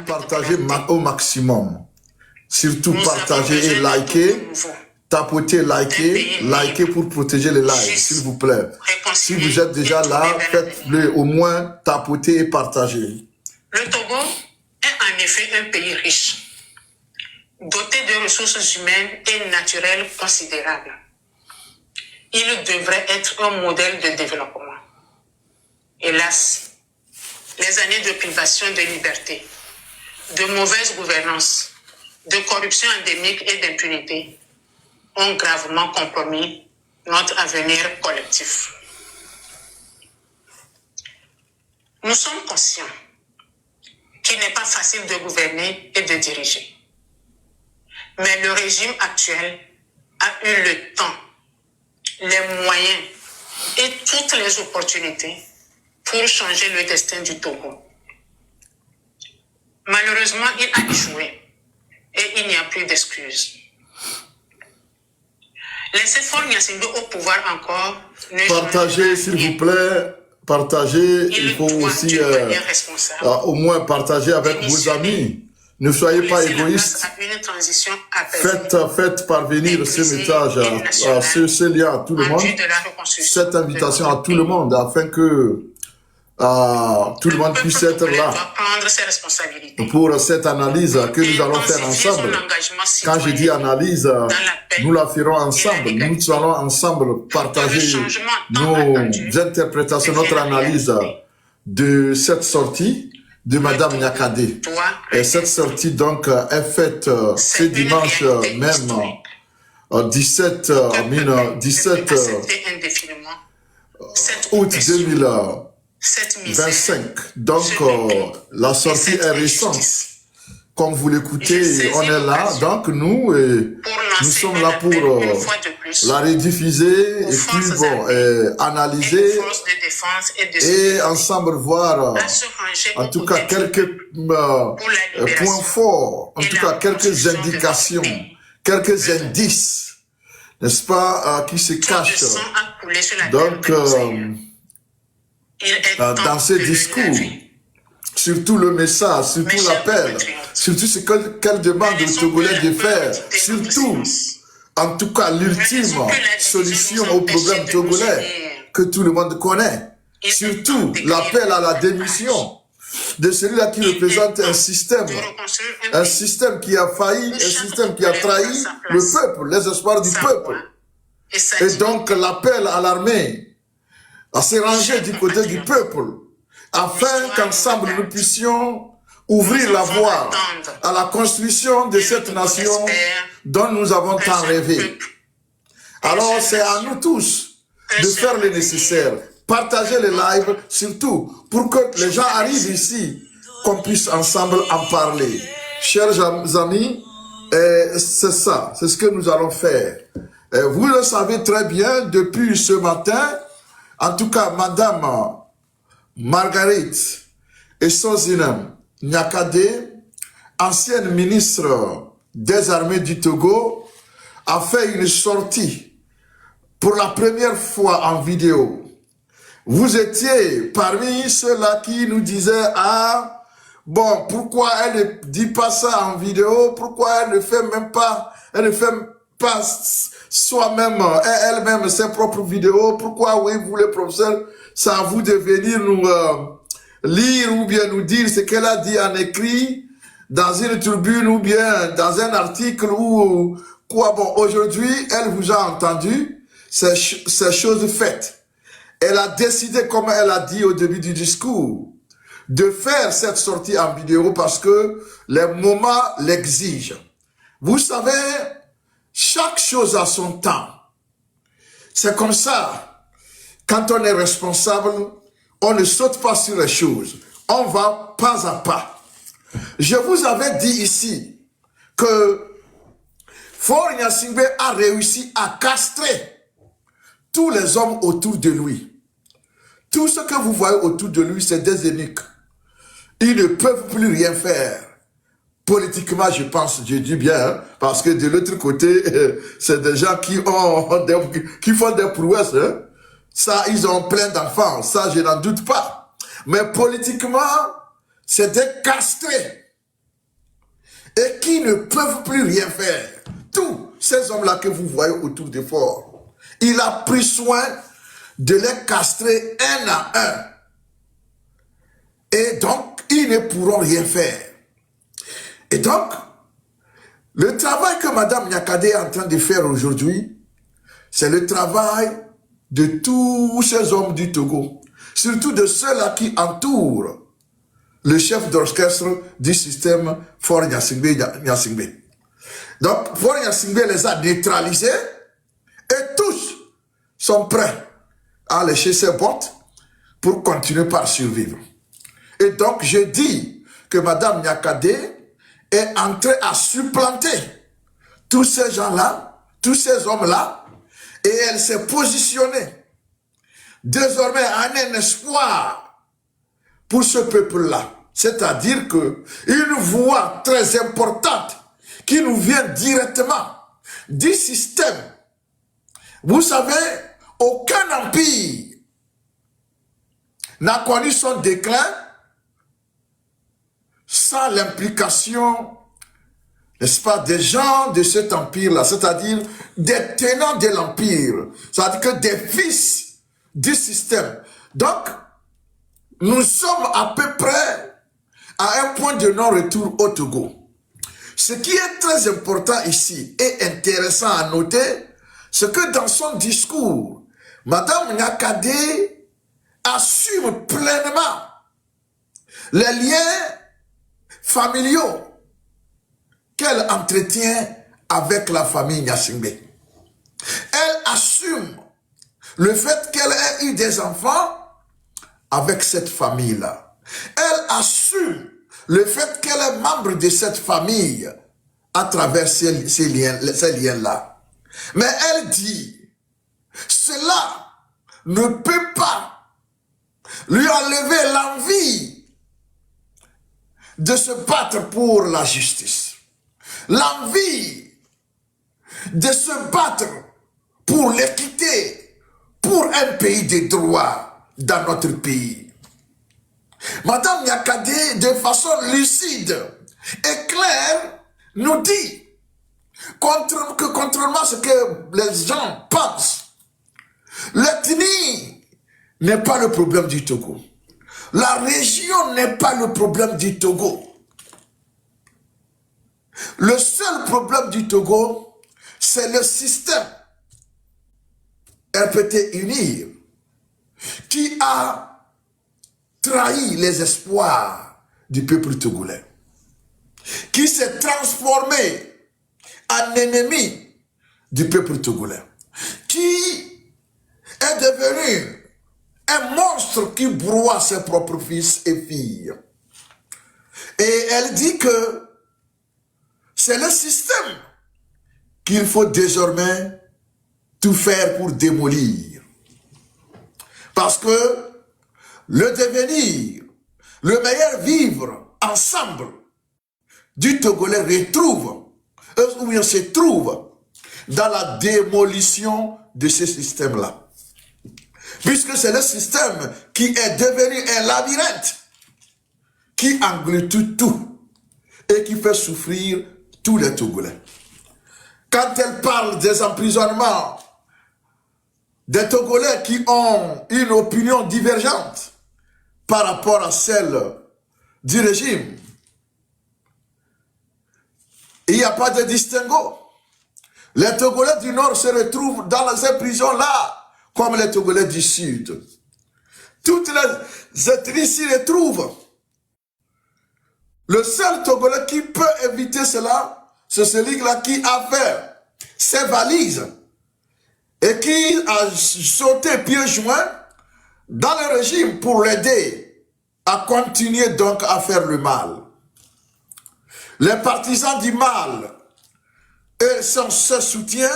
Partagez au maximum. Surtout partagez et likez. Tapotez, likez pour protéger les lives, s'il vous plaît. Si vous êtes déjà là, faites-le au moins tapoter et partager. Le Togo est en effet un pays riche, doté de ressources humaines et naturelles considérables. Il devrait être un modèle de développement. Hélas, les années de privation de liberté, de mauvaise gouvernance, de corruption endémique et d'impunité ont gravement compromis notre avenir collectif. Nous sommes conscients qu'il n'est pas facile de gouverner et de diriger. Mais le régime actuel a eu le temps, les moyens et toutes les opportunités pour changer le destin du Togo. Malheureusement, il a échoué et il n'y a plus d'excuses. Laissez Faure Gnassingbé au pouvoir encore. Partagez, s'il vous plaît. Partagez. Il faut aussi au moins partager avec vos amis. Ne soyez pas égoïstes. Faites parvenir ce message ce lien à tout le monde. Cette invitation à tout le monde afin que tout le monde puisse être là pour cette analyse que nous allons faire ensemble. Quand je dis analyse, nous la ferons ensemble. Nous allons ensemble partager nos interprétations, notre analyse de cette sortie de Madame Nyakade. Et cette sortie donc est faite ce dimanche même 17 août 2025. Donc la sortie est récente. Comme vous l'écoutez, on est là. Donc nous sommes là pour la rediffuser et puis analyser et ensemble voir en tout cas quelques points forts, en tout cas quelques indications, quelques indices, n'est-ce pas, qui se cachent. Donc dans ce discours, surtout le message, surtout l'appel, surtout ce qu'elle demande aux Togolais de faire, surtout, en tout cas, l'ultime solution au problème togolais que tout le monde connaît, surtout l'appel à la démission de celui-là qui représente un système qui a failli, un système qui a trahi le peuple, les espoirs du peuple. Et donc l'appel à l'armée à se ranger du côté du peuple, afin qu'ensemble nous puissions ouvrir la voie à la construction de cette nation dont nous avons tant rêvé. Alors c'est à nous tous de faire le nécessaire, partager les lives surtout pour que les gens arrivent ici, qu'on puisse ensemble en parler. Chers amis, c'est ça, c'est ce que nous allons faire. Vous le savez très bien depuis ce matin. En tout cas, Madame Margaret Essozina Nyakade, ancienne ministre des Armées du Togo, a fait une sortie pour la première fois en vidéo. Vous étiez parmi ceux-là qui nous disaient « Ah, bon, pourquoi elle ne dit pas ça en vidéo? Pourquoi elle ne fait même pas, soi-même, elle-même ses propres vidéos? Pourquoi, oui, vous les professeurs, c'est à vous de venir nous lire ou bien nous dire ce qu'elle a dit en écrit dans une tribune ou bien dans un article ou quoi? Bon, aujourd'hui, elle vous a entendu, c'est chose faite. Elle a décidé, comme elle a dit au début du discours, de faire cette sortie en vidéo parce que les moments l'exigent. Vous savez, chaque chose a son temps. C'est comme ça. Quand on est responsable, on ne saute pas sur les choses. On va pas à pas. Je vous avais dit ici que Faure Gnassingbé a réussi à castrer tous les hommes autour de lui. Tout ce que vous voyez autour de lui, c'est des eunuques. Ils ne peuvent plus rien faire. Politiquement, je pense, je dis bien, hein, parce que de l'autre côté, c'est des gens qui font des prouesses. Hein. Ça, ils ont plein d'enfants. Ça, je n'en doute pas. Mais politiquement, c'est des castrés. et qui ne peuvent plus rien faire. Tous ces hommes-là que vous voyez autour des forts, il a pris soin de les castrer un à un. Et donc, ils ne pourront rien faire. Et donc, le travail que Mme Nyakade est en train de faire aujourd'hui, c'est le travail de tous ces hommes du Togo, surtout de ceux-là qui entourent le chef d'orchestre du système Faure Gnassingbé. Donc, Faure Gnassingbé les a neutralisés et tous sont prêts à lécher ses bottes pour continuer par survivre. Et donc, je dis que Mme Nyakade est entrée à supplanter tous ces gens-là, tous ces hommes-là, et elle s'est positionnée désormais en un espoir pour ce peuple-là. C'est-à-dire qu'une voix très importante qui nous vient directement du système. Vous savez, aucun empire n'a connu son déclin sans l'implication, n'est-ce pas, des gens de cet empire-là, c'est-à-dire des tenants de l'empire, c'est-à-dire que des fils du système. Donc, nous sommes à peu près à un point de non-retour au Togo. Ce qui est très important ici et intéressant à noter, c'est que dans son discours, Mme Nyakade assume pleinement les liens familiaux qu'elle entretient avec la famille Gnassingbé. Elle assume le fait qu'elle ait eu des enfants avec cette famille-là. Elle assume le fait qu'elle est membre de cette famille à travers ces liens-là. Mais elle dit, cela ne peut pas lui enlever l'envie de se battre pour la justice. L'envie de se battre pour l'équité, pour un pays de droit dans notre pays. Mme Nyakade, de façon lucide et claire, nous dit que contrairement à ce que les gens pensent, l'ethnie n'est pas le problème du Togo. La région n'est pas le problème du Togo. Le seul problème du Togo, c'est le système RPT UNIR qui a trahi les espoirs du peuple togolais, qui s'est transformé en ennemi du peuple togolais, qui est devenu un monstre qui broie ses propres fils et filles. Et elle dit que c'est le système qu'il faut désormais tout faire pour démolir. Parce que le devenir, le meilleur vivre ensemble du Togolais se trouve dans la démolition de ce système-là. Puisque c'est le système qui est devenu un labyrinthe qui engloute tout et qui fait souffrir tous les Togolais. Quand elle parle des emprisonnements des Togolais qui ont une opinion divergente par rapport à celle du régime, il n'y a pas de distinguo. Les Togolais du Nord se retrouvent dans ces prisons-là, comme les Togolais du Sud. Toutes les ethnies s'y retrouvent. Le seul Togolais qui peut éviter cela, c'est celui-là qui a fait ses valises et qui a sauté pieds joints dans le régime pour l'aider à continuer donc à faire le mal. Les partisans du mal et son soutien,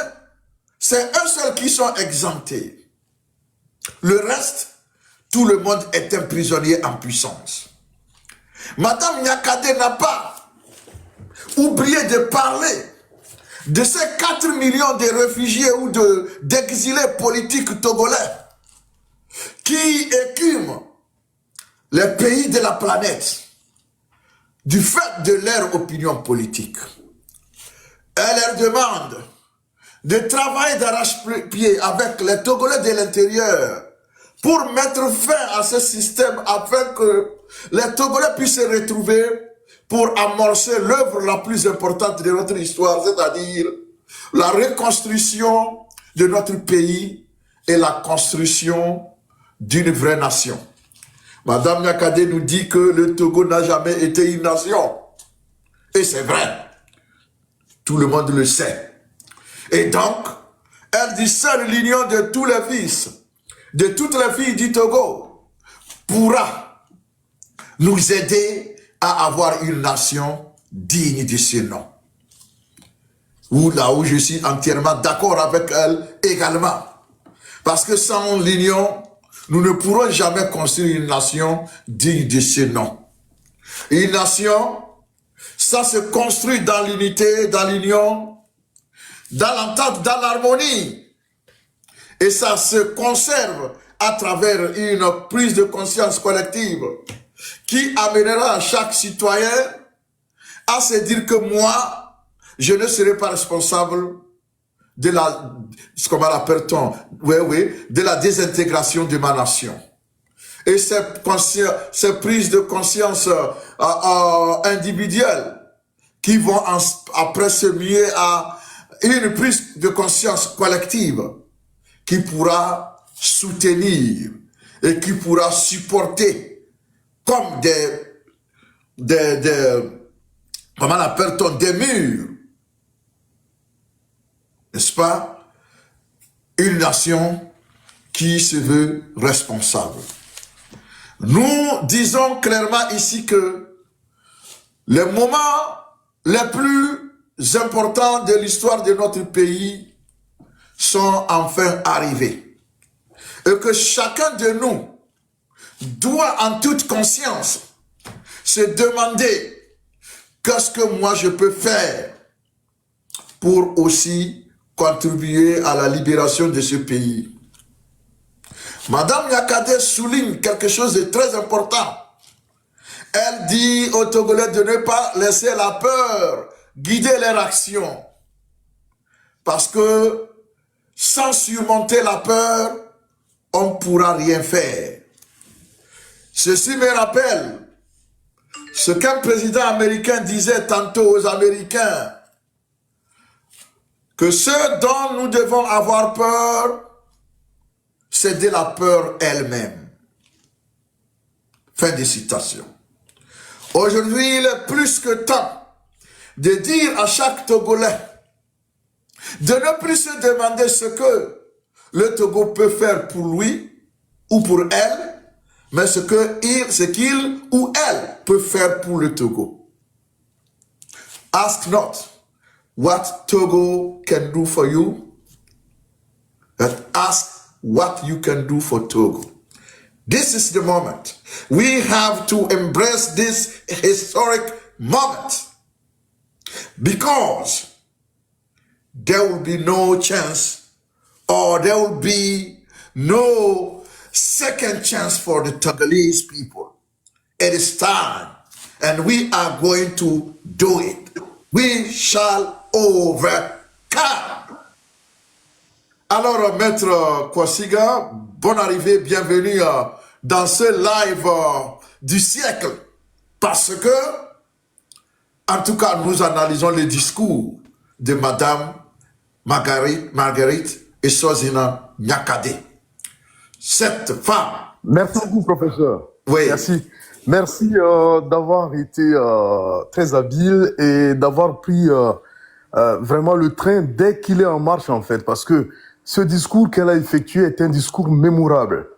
c'est eux seuls qui sont exemptés. Le reste, tout le monde est un prisonnier en puissance. Mme Nyakade n'a pas oublié de parler de ces 4 millions de réfugiés ou d'exilés politiques togolais qui écument les pays de la planète. du fait de leur opinion politique. Elle leur demande de travailler d'arrache-pied avec les Togolais de l'intérieur pour mettre fin à ce système afin que les Togolais puissent se retrouver pour amorcer l'œuvre la plus importante de notre histoire, c'est-à-dire la reconstruction de notre pays et la construction d'une vraie nation. Madame Nyakade nous dit que le Togo n'a jamais été une nation. Et c'est vrai. Tout le monde le sait. Et donc, elle dit seule l'union de tous les fils, de toutes les filles du Togo, pourra nous aider à avoir une nation digne de ce nom. Là où je suis entièrement d'accord avec elle également. Parce que sans l'union, nous ne pourrons jamais construire une nation digne de ce nom. Une nation, ça se construit dans l'unité, dans l'union, dans l'entente, dans l'harmonie. Et ça se conserve à travers une prise de conscience collective qui amènera chaque citoyen à se dire que moi, je ne serai pas responsable de la, comment l'appelle-t-on, de la désintégration de ma nation. Et cette prise de conscience individuelle qui vont après se muer à une prise de conscience collective qui pourra soutenir et qui pourra supporter comme comment l'appelle-t-on, des murs, n'est-ce pas, une nation qui se veut responsable. Nous disons clairement ici que les moments les plus importants de l'histoire de notre pays sont enfin arrivés. Et que chacun de nous doit en toute conscience se demander qu'est-ce que moi je peux faire pour aussi contribuer à la libération de ce pays. Madame Nyakade souligne quelque chose de très important. Elle dit aux Togolais de ne pas laisser la peur guider leur action. Parce que sans surmonter la peur, on ne pourra rien faire. Ceci me rappelle ce qu'un président américain disait tantôt aux Américains, que ce dont nous devons avoir peur, c'est de la peur elle-même. Fin de citation. Aujourd'hui, il est plus que temps de dire à chaque Togolais de ne plus se demander ce que le Togo peut faire pour lui ou pour elle, mais ce qu'il ou elle peut faire pour le Togo. Ask not what Togo can do for you, but ask what you can do for Togo. This is the moment. We have to embrace this historic moment because there will be no chance or there will be no second chance for the Togolese people. It is time and we are going to do it. We shall overcome. Alors, Maître Kwasiga, bonne arrivée, bienvenue dans ce live du siècle. Parce que, en tout cas, nous analysons le discours de Madame Marguerite Eswazina Nyakade. Cette femme. Merci beaucoup, professeur. Oui. Merci. Merci d'avoir été très habile et d'avoir pris vraiment le train dès qu'il est en marche, en fait, parce que ce discours qu'elle a effectué est un discours mémorable.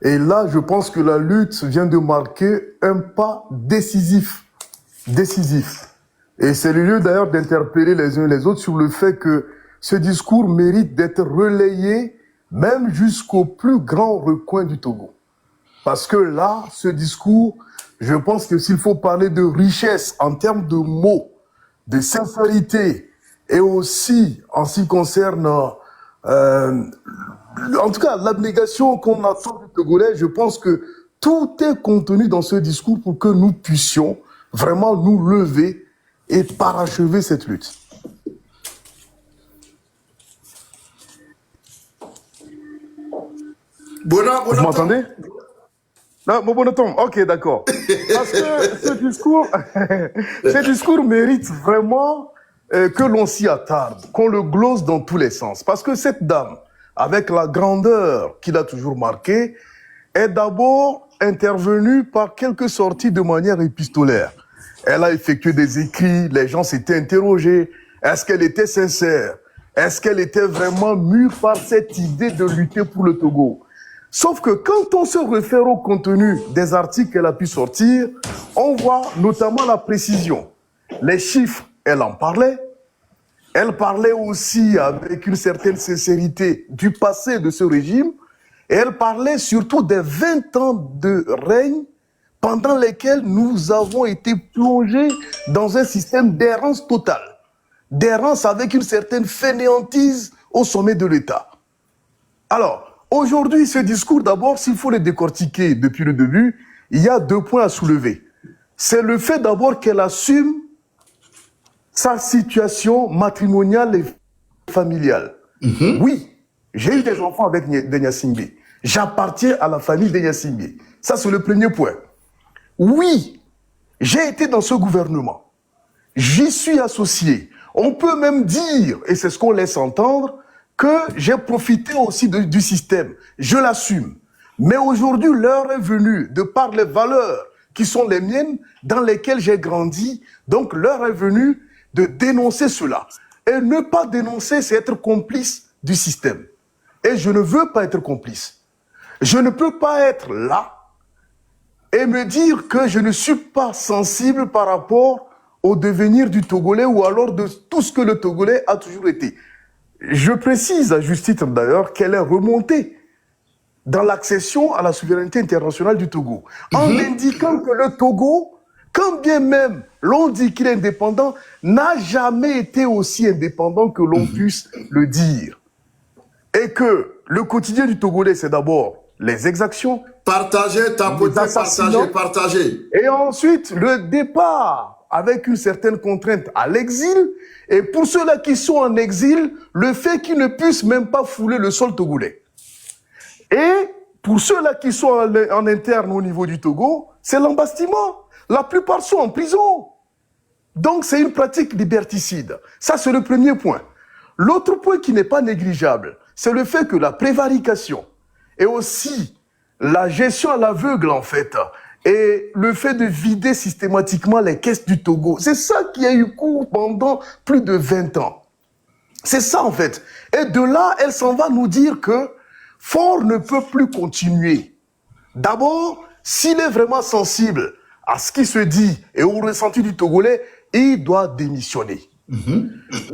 Et là, je pense que la lutte vient de marquer un pas décisif. Décisif. Et c'est le lieu d'ailleurs d'interpeller les uns et les autres sur le fait que ce discours mérite d'être relayé même jusqu'au plus grand recoin du Togo. Parce que là, ce discours, je pense que s'il faut parler de richesse en termes de mots, de sincérité, et aussi en ce qui concerne, en tout cas, l'abnégation qu'on attend du Togolais, je pense que tout est contenu dans ce discours pour que nous puissions vraiment nous lever et parachever cette lutte. Vous m'entendez? Non, bon attends. Ok, d'accord. Parce que ce discours mérite vraiment que l'on s'y attarde, qu'on le glosse dans tous les sens. Parce que cette dame, avec la grandeur qu'il a toujours marquée, est d'abord intervenue par quelques sorties de manière épistolaire. Elle a effectué des écrits, les gens s'étaient interrogés. Est-ce qu'elle était sincère? Est-ce qu'elle était vraiment mûre par cette idée de lutter pour le Togo? Sauf que quand on se réfère au contenu des articles qu'elle a pu sortir, on voit notamment la précision. Les chiffres, elle en parlait. Elle parlait aussi avec une certaine sincérité du passé de ce régime. Et elle parlait surtout des 20 ans de règne pendant lesquels nous avons été plongés dans un système d'errance totale. D'errance avec une certaine fainéantise au sommet de l'État. Alors, aujourd'hui, ce discours, d'abord, s'il faut le décortiquer depuis le début, il y a 2 points à soulever. C'est le fait d'abord qu'elle assume sa situation matrimoniale et familiale. Oui, j'ai eu des enfants avec Denya Singbe. J'appartiens à la famille Denya Singbe. Ça, c'est le premier point. Oui, j'ai été dans ce gouvernement. J'y suis associé. On peut même dire, et c'est ce qu'on laisse entendre, que j'ai profité aussi du système. Je l'assume. Mais aujourd'hui, l'heure est venue, de par les valeurs qui sont les miennes, dans lesquelles j'ai grandi. Donc, l'heure est venue de dénoncer cela. Et ne pas dénoncer, c'est être complice du système. Et je ne veux pas être complice. Je ne peux pas être là et me dire que je ne suis pas sensible par rapport au devenir du Togolais ou alors de tout ce que le Togolais a toujours été. Je précise à juste titre d'ailleurs qu'elle est remontée dans l'accession à la souveraineté internationale du Togo, en indiquant que le Togo, quand bien même l'on dit qu'il est indépendant, n'a jamais été aussi indépendant que l'on puisse le dire. Et que le quotidien du Togolais, c'est d'abord les exactions, Partagez, tapotez, partagez. Et ensuite, le départ avec une certaine contrainte à l'exil. Et pour ceux-là qui sont en exil, le fait qu'ils ne puissent même pas fouler le sol togolais. Et pour ceux-là qui sont en interne au niveau du Togo, c'est l'embastillement. La plupart sont en prison. Donc c'est une pratique liberticide. Ça, c'est le premier point. L'autre point qui n'est pas négligeable, c'est le fait que la prévarication et aussi la gestion à l'aveugle, en fait, et le fait de vider systématiquement les caisses du Togo, c'est ça qui a eu cours pendant plus de 20 ans. C'est ça, en fait. Et de là, elle s'en va nous dire que Faure ne peut plus continuer. D'abord, s'il est vraiment sensible à ce qui se dit et au ressenti du Togolais, il doit démissionner.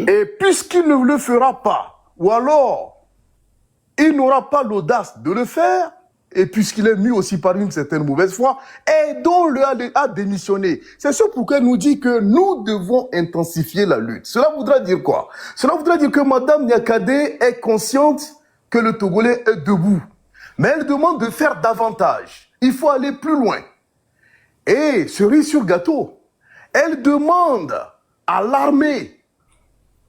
Et puisqu'il ne le fera pas, ou alors il n'aura pas l'audace de le faire, et puisqu'il est mis aussi par une certaine mauvaise foi, aidons-le à démissionner. C'est ce pourquoi elle nous dit que nous devons intensifier la lutte. Cela voudra dire quoi? Cela voudra dire que Madame Nyakade est consciente que le Togolais est debout. Mais elle demande de faire davantage. Il faut aller plus loin. Et cerise sur gâteau, elle demande à l'armée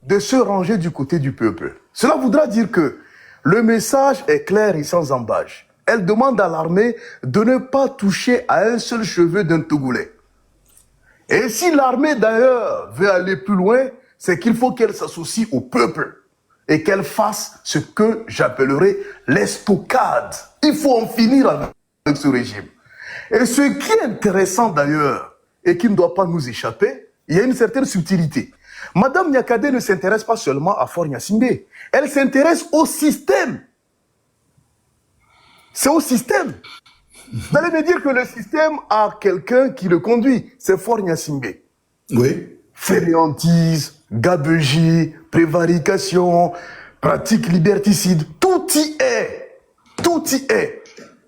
de se ranger du côté du peuple. Cela voudra dire que le message est clair et sans embâche. Elle demande à l'armée de ne pas toucher à un seul cheveu d'un Togolais. Et si l'armée d'ailleurs veut aller plus loin, c'est qu'il faut qu'elle s'associe au peuple et qu'elle fasse ce que j'appellerais l'estocade. Il faut en finir avec ce régime. Et ce qui est intéressant d'ailleurs, et qui ne doit pas nous échapper, il y a une certaine subtilité. Madame Nyakade ne s'intéresse pas seulement à Faure Gnassingbé, elle s'intéresse au système. C'est au système. Vous allez me dire que le système a quelqu'un qui le conduit, c'est Faure Gnassingbé. Oui. Fainéantise, gabegie, prévarication, pratique liberticide, tout y est. Tout y est.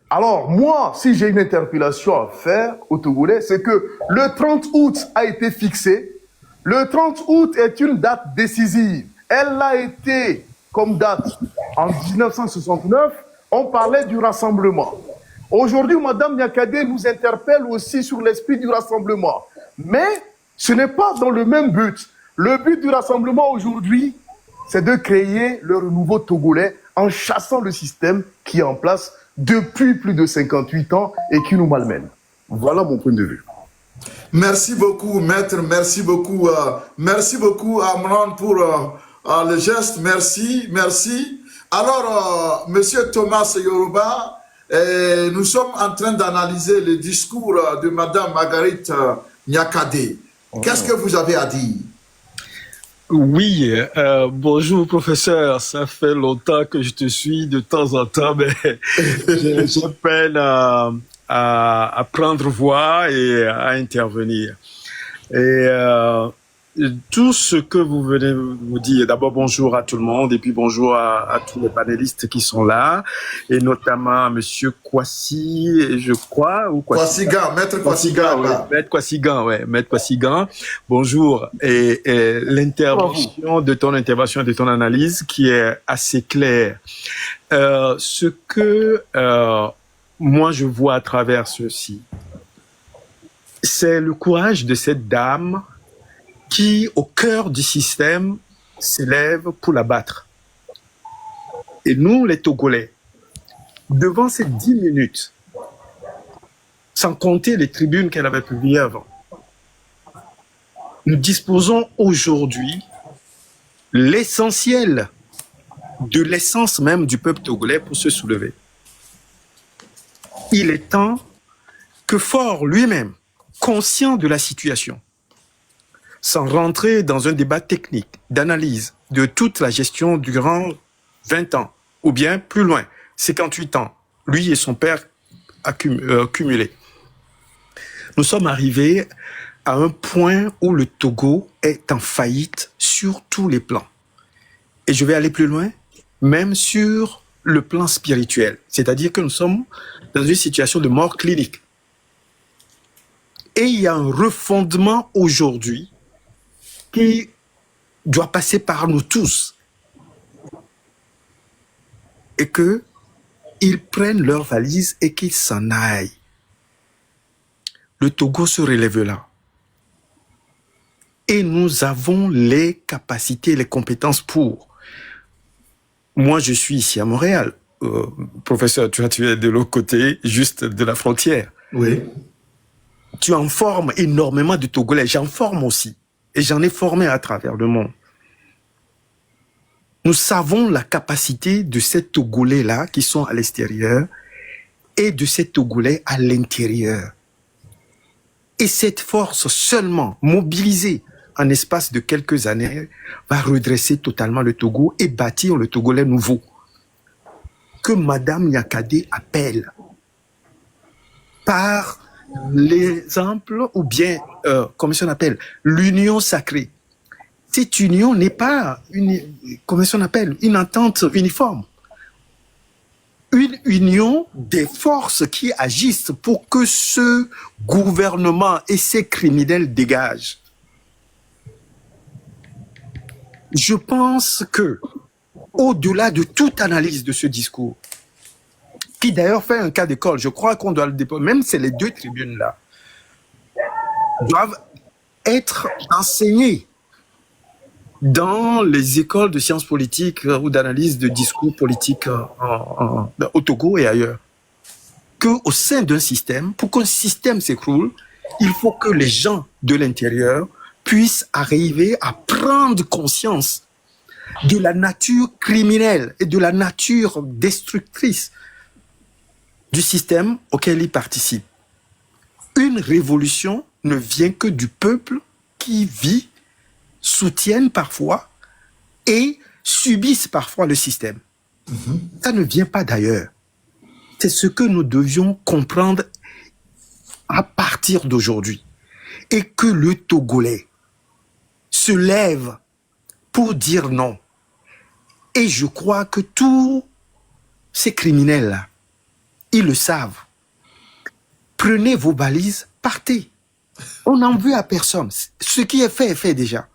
Alors, moi, si j'ai une interpellation à faire au Togolais, c'est que le 30 août a été fixé. Le 30 août est une date décisive. Elle a été comme date en 1969. On parlait du rassemblement. Aujourd'hui, Madame Nyakade nous interpelle aussi sur l'esprit du rassemblement. Mais ce n'est pas dans le même but. Le but du rassemblement aujourd'hui, c'est de créer le renouveau togolais en chassant le système qui est en place depuis plus de 58 ans et qui nous malmène. Voilà mon point de vue. Merci beaucoup, maître. Merci beaucoup, Amran, pour le geste. Merci, merci. Alors, monsieur Thomas Yoruba, nous sommes en train d'analyser le discours de madame Marguerite Nyakade. Qu'est-ce que vous avez à dire? Oui, bonjour professeur, ça fait longtemps que je te suis de temps en temps, mais j'ai peine à prendre voix et à intervenir. Et tout ce que vous venez de vous dire, d'abord bonjour à tout le monde et puis bonjour à tous les panélistes qui sont là, et notamment à monsieur Kwasi, je crois, ou Kwasigan, maître Kwasigan. Maître Kwasigan, ouais, maître Kwasigan. Bonjour. Et l'intervention de ton intervention, de ton analyse qui est assez claire. Ce que moi je vois à travers ceci, c'est le courage de cette dame qui, au cœur du système, s'élève pour l'abattre. Et nous, les Togolais, devant ces 10 minutes, sans compter les tribunes qu'elle avait publiées avant, nous disposons aujourd'hui l'essentiel de l'essence même du peuple togolais pour se soulever. Il est temps que Faure lui-même, conscient de la situation, sans rentrer dans un débat technique, d'analyse de toute la gestion durant 20 ans, ou bien plus loin, 58 ans, lui et son père cumulés. Nous sommes arrivés à un point où le Togo est en faillite sur tous les plans. Et je vais aller plus loin, même sur le plan spirituel. C'est-à-dire que nous sommes dans une situation de mort clinique. Et il y a un refondement aujourd'hui qui doit passer par nous tous. Et qu'ils prennent leurs valises et qu'ils s'en aillent. Le Togo se relève là. Et nous avons les capacités, les compétences pour. Moi, je suis ici à Montréal. Professeur, tu es de l'autre côté, juste de la frontière. Oui. Tu en formes énormément de Togolais. J'en forme aussi. Et j'en ai formé à travers le monde. Nous savons la capacité de ces Togolais-là qui sont à l'extérieur et de ces Togolais à l'intérieur. Et cette force seulement mobilisée en espace de quelques années va redresser totalement le Togo et bâtir le Togolais nouveau que Madame Nyakade appelle par l'exemple ou bien, comment on appelle, l'union sacrée. Cette union n'est pas comment on appelle, une entente uniforme. Une union des forces qui agissent pour que ce gouvernement et ces criminels dégagent. Je pense que, au-delà de toute analyse de ce discours, qui d'ailleurs fait un cas d'école, je crois qu'on doit le déployer, même c'est les deux tribunes-là, doivent être enseignées dans les écoles de sciences politiques ou d'analyse de discours politiques au Togo et ailleurs. Qu'au sein d'un système, pour qu'un système s'écroule, il faut que les gens de l'intérieur puissent arriver à prendre conscience de la nature criminelle et de la nature destructrice du système auquel ils participent. Une révolution ne vient que du peuple qui vit, soutiennent parfois et subissent parfois le système. Ça ne vient pas d'ailleurs. C'est ce que nous devions comprendre à partir d'aujourd'hui. Et que le Togolais se lève pour dire non. Et je crois que tous ces criminels-là, ils le savent. Prenez vos valises, partez. On n'en veut à personne. Ce qui est fait déjà.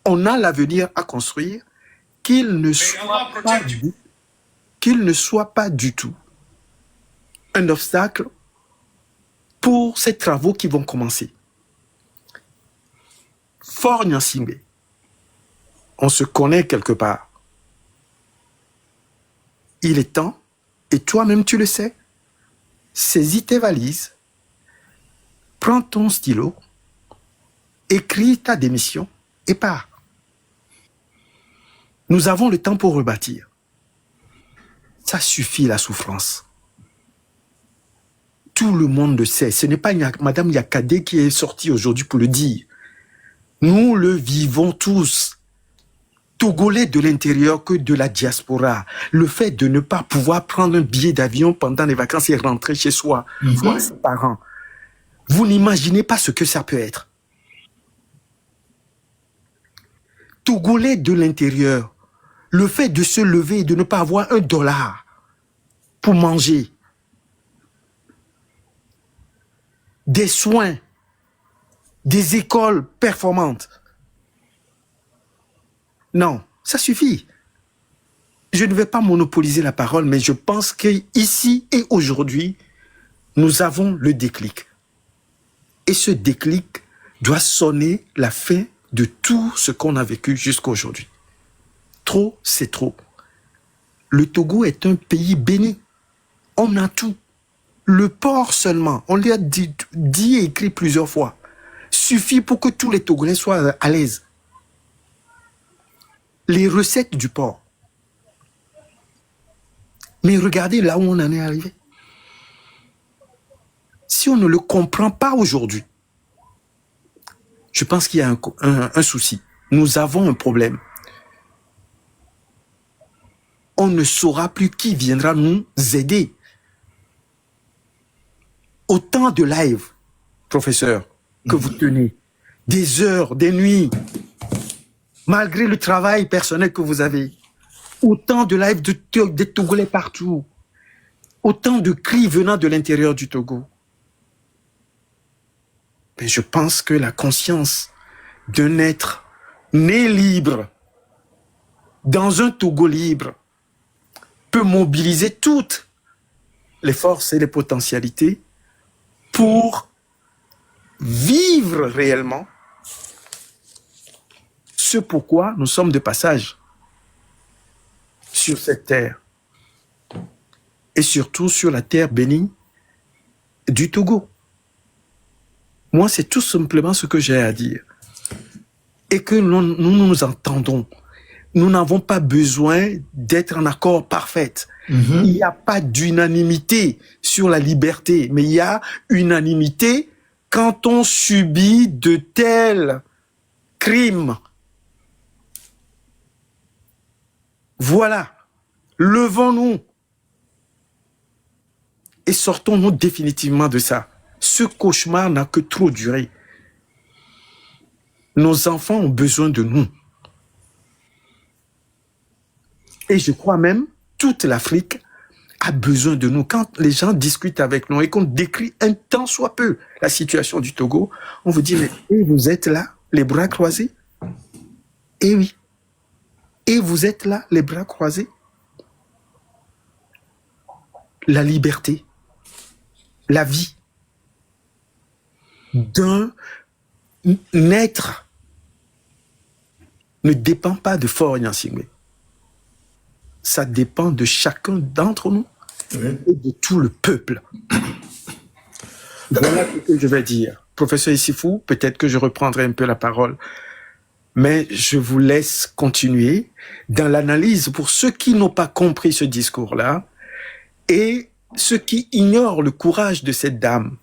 On a l'avenir à construire, qu'il ne soit pas du tout un obstacle pour ces travaux qui vont commencer. Fort Gnassingbé, on se connaît quelque part. Il est temps, et toi-même tu le sais, saisis tes valises, prends ton stylo, écris ta démission et pars. Nous avons le temps pour rebâtir. Ça suffit la souffrance. Tout le monde le sait. Ce n'est pas Madame Yakadé qui est sortie aujourd'hui pour le dire. Nous le vivons tous. Togolais de l'intérieur que de la diaspora. Le fait de ne pas pouvoir prendre un billet d'avion pendant les vacances et rentrer chez soi, voir ses parents. Vous n'imaginez pas ce que ça peut être. Togolais de l'intérieur, le fait de se lever et de ne pas avoir $1 pour manger, des soins, des écoles performantes. Non, ça suffit. Je ne vais pas monopoliser la parole, mais je pense qu'ici et aujourd'hui, nous avons le déclic. Et ce déclic doit sonner la fin de tout ce qu'on a vécu jusqu'à aujourd'hui. Trop, c'est trop. Le Togo est un pays béni. On a tout. Le port seulement, on l'a dit et écrit plusieurs fois, suffit pour que tous les Togolais soient à l'aise. Les recettes du port. Mais regardez là où on en est arrivé. Si on ne le comprend pas aujourd'hui, je pense qu'il y a un souci. Nous avons un problème. On ne saura plus qui viendra nous aider. Autant de live, professeur, que vous tenez, des heures, des nuits, malgré le travail personnel que vous avez, autant de live des Togolais partout, autant de cris venant de l'intérieur du Togo. Mais je pense que la conscience d'un être né libre, dans un Togo libre, peut mobiliser toutes les forces et les potentialités pour vivre réellement ce pourquoi nous sommes de passage sur cette terre et surtout sur la terre bénie du Togo. Moi, c'est tout simplement ce que j'ai à dire. Et que nous nous entendons. Nous n'avons pas besoin d'être en accord parfait. Il n'y a pas d'unanimité sur la liberté, mais il y a unanimité quand on subit de tels crimes. Voilà. Levons-nous et sortons-nous définitivement de ça. Ce cauchemar n'a que trop duré. Nos enfants ont besoin de nous. Et je crois même toute l'Afrique a besoin de nous. Quand les gens discutent avec nous et qu'on décrit un tant soit peu la situation du Togo, on vous dit, mais et vous êtes là, les bras croisés? Eh oui. Et vous êtes là, les bras croisés? La liberté, la vie d'un être ne dépend pas de Fort Gnassingbé. Ça dépend de chacun d'entre nous et de tout le peuple. Voilà ce que je vais dire. Professeur Issifou, peut-être que je reprendrai un peu la parole, mais je vous laisse continuer dans l'analyse pour ceux qui n'ont pas compris ce discours-là et ceux qui ignorent le courage de cette dame,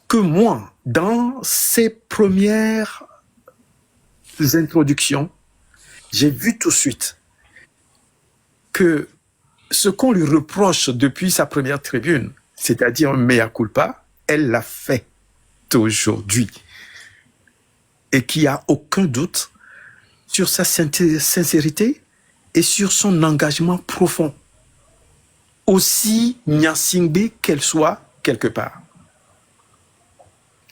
que moi, dans ses premières introductions, j'ai vu tout de suite que ce qu'on lui reproche depuis sa première tribune, c'est-à-dire un mea culpa, elle l'a fait aujourd'hui. Et qu'il n'y a aucun doute sur sa sincérité et sur son engagement profond. Aussi Gnassingbé qu'elle soit quelque part.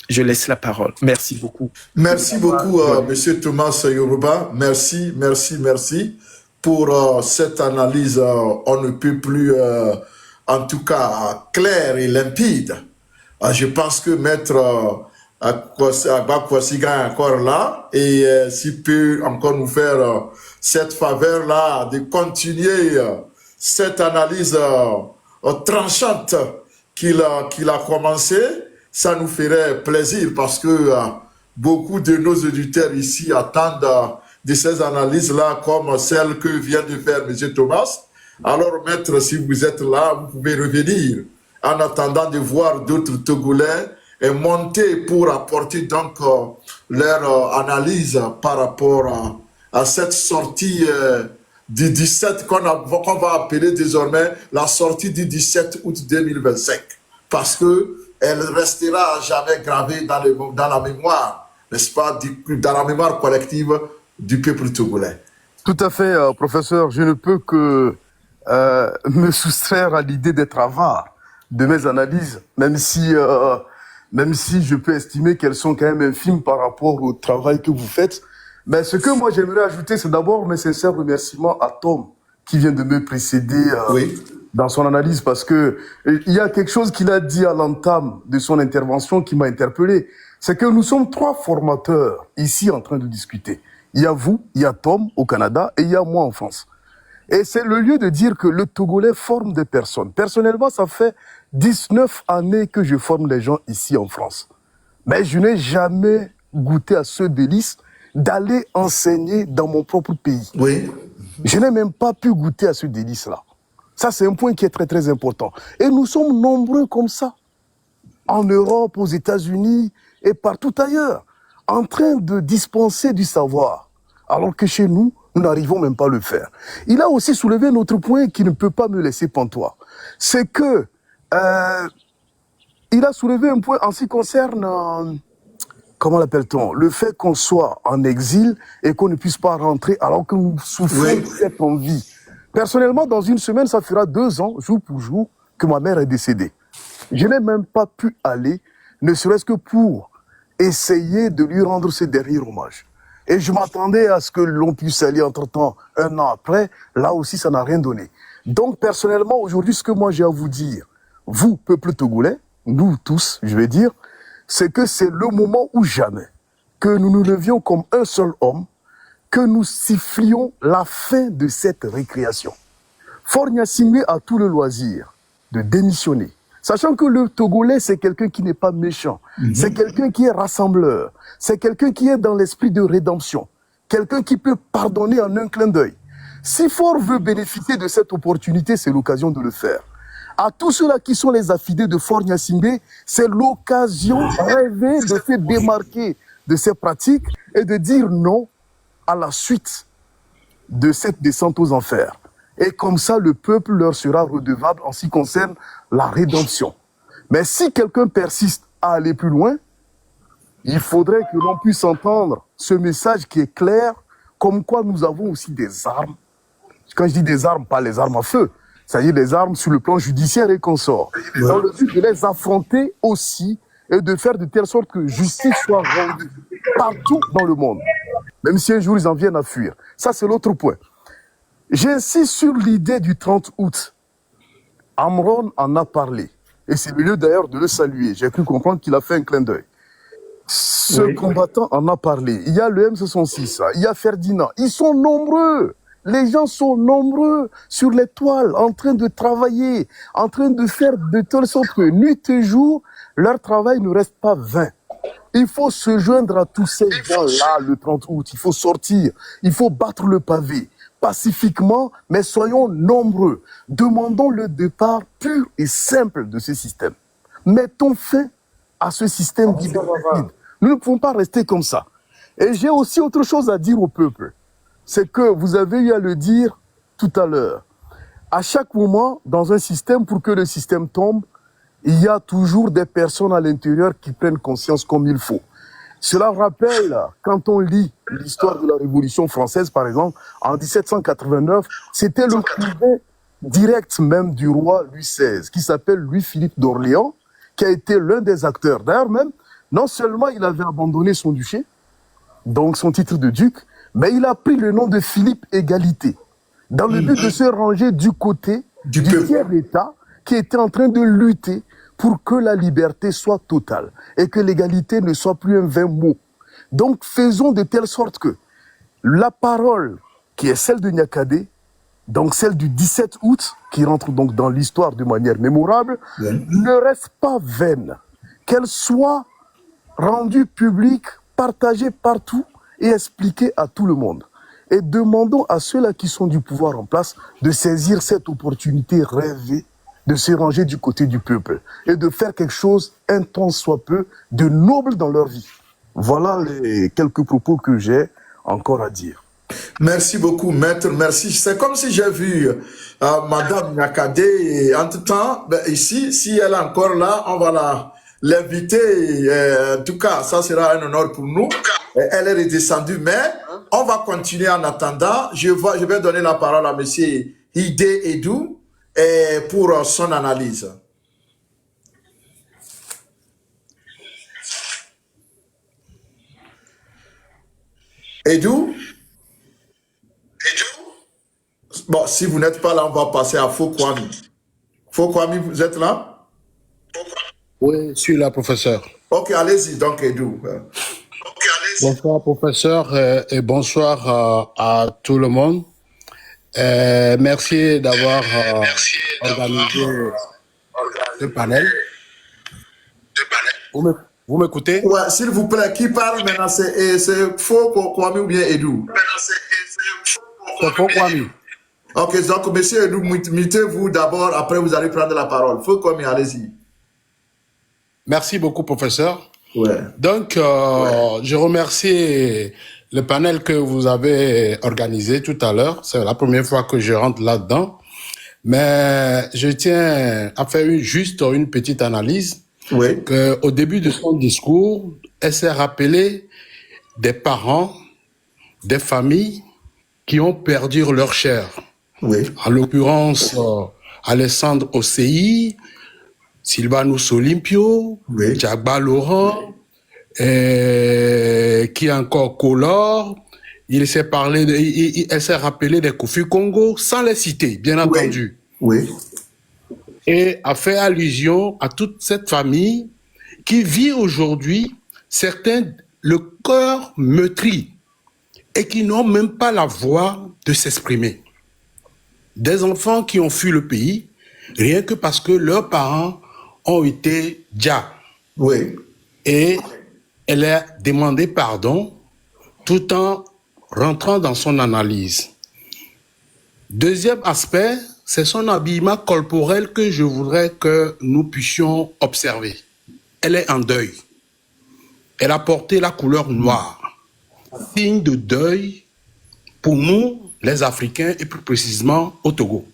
Je laisse la parole. Merci beaucoup. Merci beaucoup, Monsieur Thomas Yoruba. Merci, merci, merci pour cette analyse. On ne peut plus, en tout cas, claire et limpide. Je pense que Maître Agba Kwasiga est encore là et s'il peut encore nous faire cette faveur-là de continuer cette analyse tranchante qu'il a commencé, ça nous ferait plaisir parce que beaucoup de nos auditeurs ici attendent de ces analyses-là comme celle que vient de faire M. Thomas. Alors, maître, si vous êtes là, vous pouvez revenir en attendant de voir d'autres Togolais et monter pour apporter donc leur analyse par rapport à cette sortie du 17 qu'on va appeler désormais la sortie du 17 août 2025 parce que elle restera à jamais gravée dans la mémoire, n'est-ce pas, dans la mémoire collective du peuple togolais. Tout à fait, professeur. Je ne peux que me soustraire à l'idée d'être avare de mes analyses, même si je peux estimer qu'elles sont quand même infimes par rapport au travail que vous faites. Mais ce que moi j'aimerais ajouter, c'est d'abord mes sincères remerciements à Tom qui vient de me précéder dans son analyse, parce que il y a quelque chose qu'il a dit à l'entame de son intervention qui m'a interpellé. C'est que nous sommes 3 formateurs ici en train de discuter. Il y a vous, il y a Tom au Canada et il y a moi en France. Et c'est le lieu de dire que le Togolais forme des personnes. Personnellement, ça fait 19 années que je forme les gens ici en France. Mais je n'ai jamais goûté à ce délice d'aller enseigner dans mon propre pays. Oui. Je n'ai même pas pu goûter à ce délice-là. Ça, c'est un point qui est très, très important. Et nous sommes nombreux comme ça, en Europe, aux États-Unis et partout ailleurs, en train de dispenser du savoir, alors que chez nous, nous n'arrivons même pas à le faire. Il a aussi soulevé un autre point qui ne peut pas me laisser pantois. C'est que il a soulevé un point en ce qui concerne, comment l'appelle-t-on, le fait qu'on soit en exil et qu'on ne puisse pas rentrer alors que nous souffrons de cette envie. Personnellement, dans une semaine, ça fera 2 ans, jour pour jour, que ma mère est décédée. Je n'ai même pas pu aller, ne serait-ce que pour essayer de lui rendre ce dernier hommage. Et je m'attendais à ce que l'on puisse aller entre-temps, 1 an après. Là aussi, ça n'a rien donné. Donc, personnellement, aujourd'hui, ce que moi j'ai à vous dire, vous, peuple togolais, nous tous, je vais dire, c'est que c'est le moment ou jamais que nous nous levions comme un seul homme, que nous sifflions la fin de cette récréation. Faure Gnassingbé a tout le loisir de démissionner. Sachant que le Togolais, c'est quelqu'un qui n'est pas méchant. C'est quelqu'un qui est rassembleur. C'est quelqu'un qui est dans l'esprit de rédemption. Quelqu'un qui peut pardonner en un clin d'œil. Si Faure veut bénéficier de cette opportunité, c'est l'occasion de le faire. À tous ceux-là qui sont les affidés de Faure Gnassingbé, c'est l'occasion rêvée de se démarquer de ces pratiques et de dire non à la suite de cette descente aux enfers. Et comme ça, le peuple leur sera redevable en ce qui concerne la rédemption. Mais si quelqu'un persiste à aller plus loin, il faudrait que l'on puisse entendre ce message qui est clair, comme quoi nous avons aussi des armes. Quand je dis des armes, pas les armes à feu, c'est-à-dire des armes sur le plan judiciaire et consorts. Dans le but de les affronter aussi et de faire de telle sorte que justice soit rendue partout dans le monde. Même si un jour ils en viennent à fuir. Ça, c'est l'autre point. J'insiste sur l'idée du 30 août. Amron en a parlé. Et c'est le lieu d'ailleurs de le saluer. J'ai cru comprendre qu'il a fait un clin d'œil. Ce combattant en a parlé. Il y a le M66, il y a Ferdinand. Ils sont nombreux. Les gens sont nombreux sur les toiles, en train de travailler, en train de faire de telle sorte que nuit et jour, leur travail ne reste pas vain. Il faut se joindre à tous ces gens-là le 30 août. Il faut sortir. Il faut battre le pavé. Pacifiquement, mais soyons nombreux. Demandons le départ pur et simple de ce système. Mettons fin à ce système guidé. Nous ne pouvons pas rester comme ça. Et j'ai aussi autre chose à dire au peuple. C'est que vous avez eu à le dire tout à l'heure. À chaque moment, dans un système, pour que le système tombe, il y a toujours des personnes à l'intérieur qui prennent conscience comme il faut. Cela rappelle, quand on lit l'histoire de la Révolution française, par exemple, en 1789, c'était le cousin direct même du roi Louis XVI, qui s'appelle Louis-Philippe d'Orléans, qui a été l'un des acteurs. D'ailleurs même, non seulement il avait abandonné son duché, donc son titre de duc, mais il a pris le nom de Philippe Égalité, dans le but de se ranger du côté du tiers d'État qui était en train de lutter pour que la liberté soit totale et que l'égalité ne soit plus un vain mot. Donc faisons de telle sorte que la parole qui est celle de Niakate, donc celle du 17 août, qui rentre donc dans l'histoire de manière mémorable, ne reste pas vaine, qu'elle soit rendue publique, partagée partout et expliquée à tout le monde. Et demandons à ceux-là qui sont du pouvoir en place de saisir cette opportunité rêvée, de se ranger du côté du peuple et de faire quelque chose, un tant soit peu, de noble dans leur vie. Voilà les quelques propos que j'ai encore à dire. Merci beaucoup, maître. Merci. C'est comme si j'ai vu Madame Niakate. Et entre-temps, ici, si elle est encore là, on va l'inviter. En tout cas, ça sera un honneur pour nous. Elle est redescendue, mais on va continuer en attendant. Je vais donner la parole à Monsieur Hide Edou pour son analyse. Edou? Bon, si vous n'êtes pas là, on va passer à Fokwami. Fokwami, vous êtes là? Oui, je suis là, professeur. Ok, allez-y, donc, Edou. Bonsoir, professeur, et bonsoir à tout le monde. Merci d'avoir organisé ce panel. Vous m'écoutez? Ouais, s'il vous plaît, qui parle maintenant? C'est Fokwami ou bien Edou? C'est Fokwami. Ok, donc, monsieur Edou, mettez-vous d'abord, après vous allez prendre la parole. Fokwami, allez-y. Merci beaucoup, professeur. Ouais. Donc, je remercie le panel que vous avez organisé tout à l'heure. C'est la première fois que je rentre là-dedans. Mais je tiens à faire juste une petite analyse. Oui. Au début de son discours, elle s'est rappelée des parents, des familles qui ont perdu leur chair. Oui. En l'occurrence, Alessandre Osei, Sylvanus Olympio, Oui. Diagba Laurent, qui encore Collor. Elle s'est rappelé des Kofi Congo, sans les citer, bien entendu. Oui. Et a fait allusion à toute cette famille qui vit aujourd'hui, certains, le cœur meurtri, et qui n'ont même pas la voix de s'exprimer. Des enfants qui ont fui le pays, rien que parce que leurs parents ont été dja. Oui. Et elle a demandé pardon tout en rentrant dans son analyse. Deuxième aspect, c'est son habillement corporel que je voudrais que nous puissions observer. Elle est en deuil. Elle a porté la couleur noire, signe de deuil pour nous, les Africains, et plus précisément au Togo.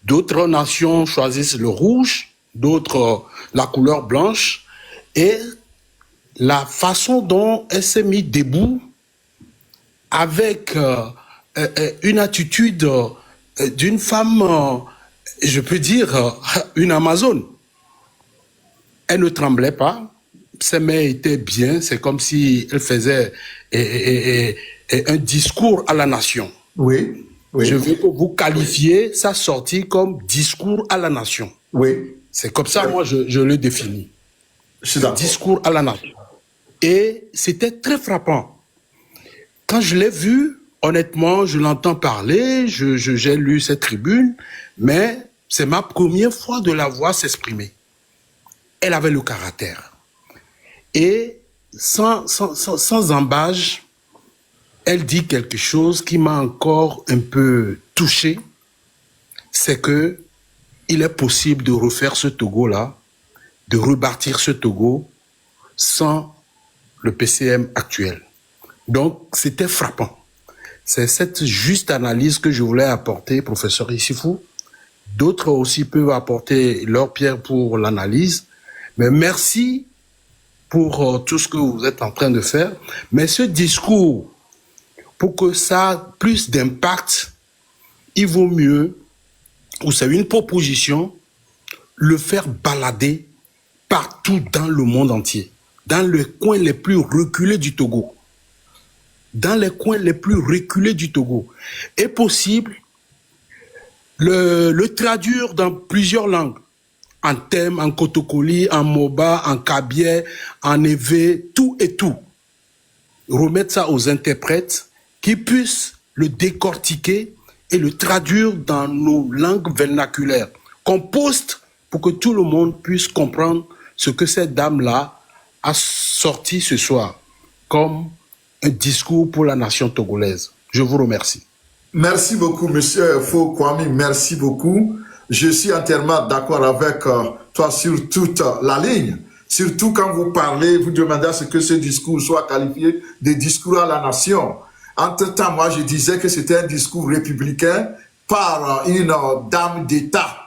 D'autres nations choisissent le rouge, d'autres la couleur blanche, et la façon dont elle s'est mise debout avec une attitude d'une femme, je peux dire, une Amazone. Elle ne tremblait pas, ses mains étaient bien, c'est comme si elle faisait un discours à la nation. Oui. Oui. Je veux que vous qualifiez sa sortie comme discours à la nation. Oui. C'est comme ça, moi, je le définis. Discours à la nation. Et c'était très frappant. Quand je l'ai vu, honnêtement, je l'entends parler, j'ai lu cette tribune, mais c'est ma première fois de la voir s'exprimer. Elle avait le caractère. Et sans embâche, elle dit quelque chose qui m'a encore un peu touché, c'est que il est possible de refaire ce Togo-là, de rebâtir ce Togo sans le PCM actuel. Donc, c'était frappant. C'est cette juste analyse que je voulais apporter, professeur Issifou. D'autres aussi peuvent apporter leur pierre pour l'analyse. Mais merci pour tout ce que vous êtes en train de faire. Mais ce discours, pour que ça ait plus d'impact, il vaut mieux, ou c'est une proposition, le faire balader partout dans le monde entier, dans les coins les plus reculés du Togo. Dans les coins les plus reculés du Togo. Est possible le traduire dans plusieurs langues. en thème, en Kotokoli, en Moba, en Kabier, en Évé, tout et tout. Remettre ça aux interprètes qui puissent le décortiquer et le traduire dans nos langues vernaculaires, qu'on poste pour que tout le monde puisse comprendre ce que cette dame-là a sorti ce soir comme un discours pour la nation togolaise. Je vous remercie. Merci beaucoup, monsieur Fo Kwame, merci beaucoup. Je suis entièrement d'accord avec toi sur toute la ligne. Surtout quand vous parlez, vous demandez à ce que ce discours soit qualifié de discours à la nation. Entre-temps, moi, je disais que c'était un discours républicain par une dame d'État.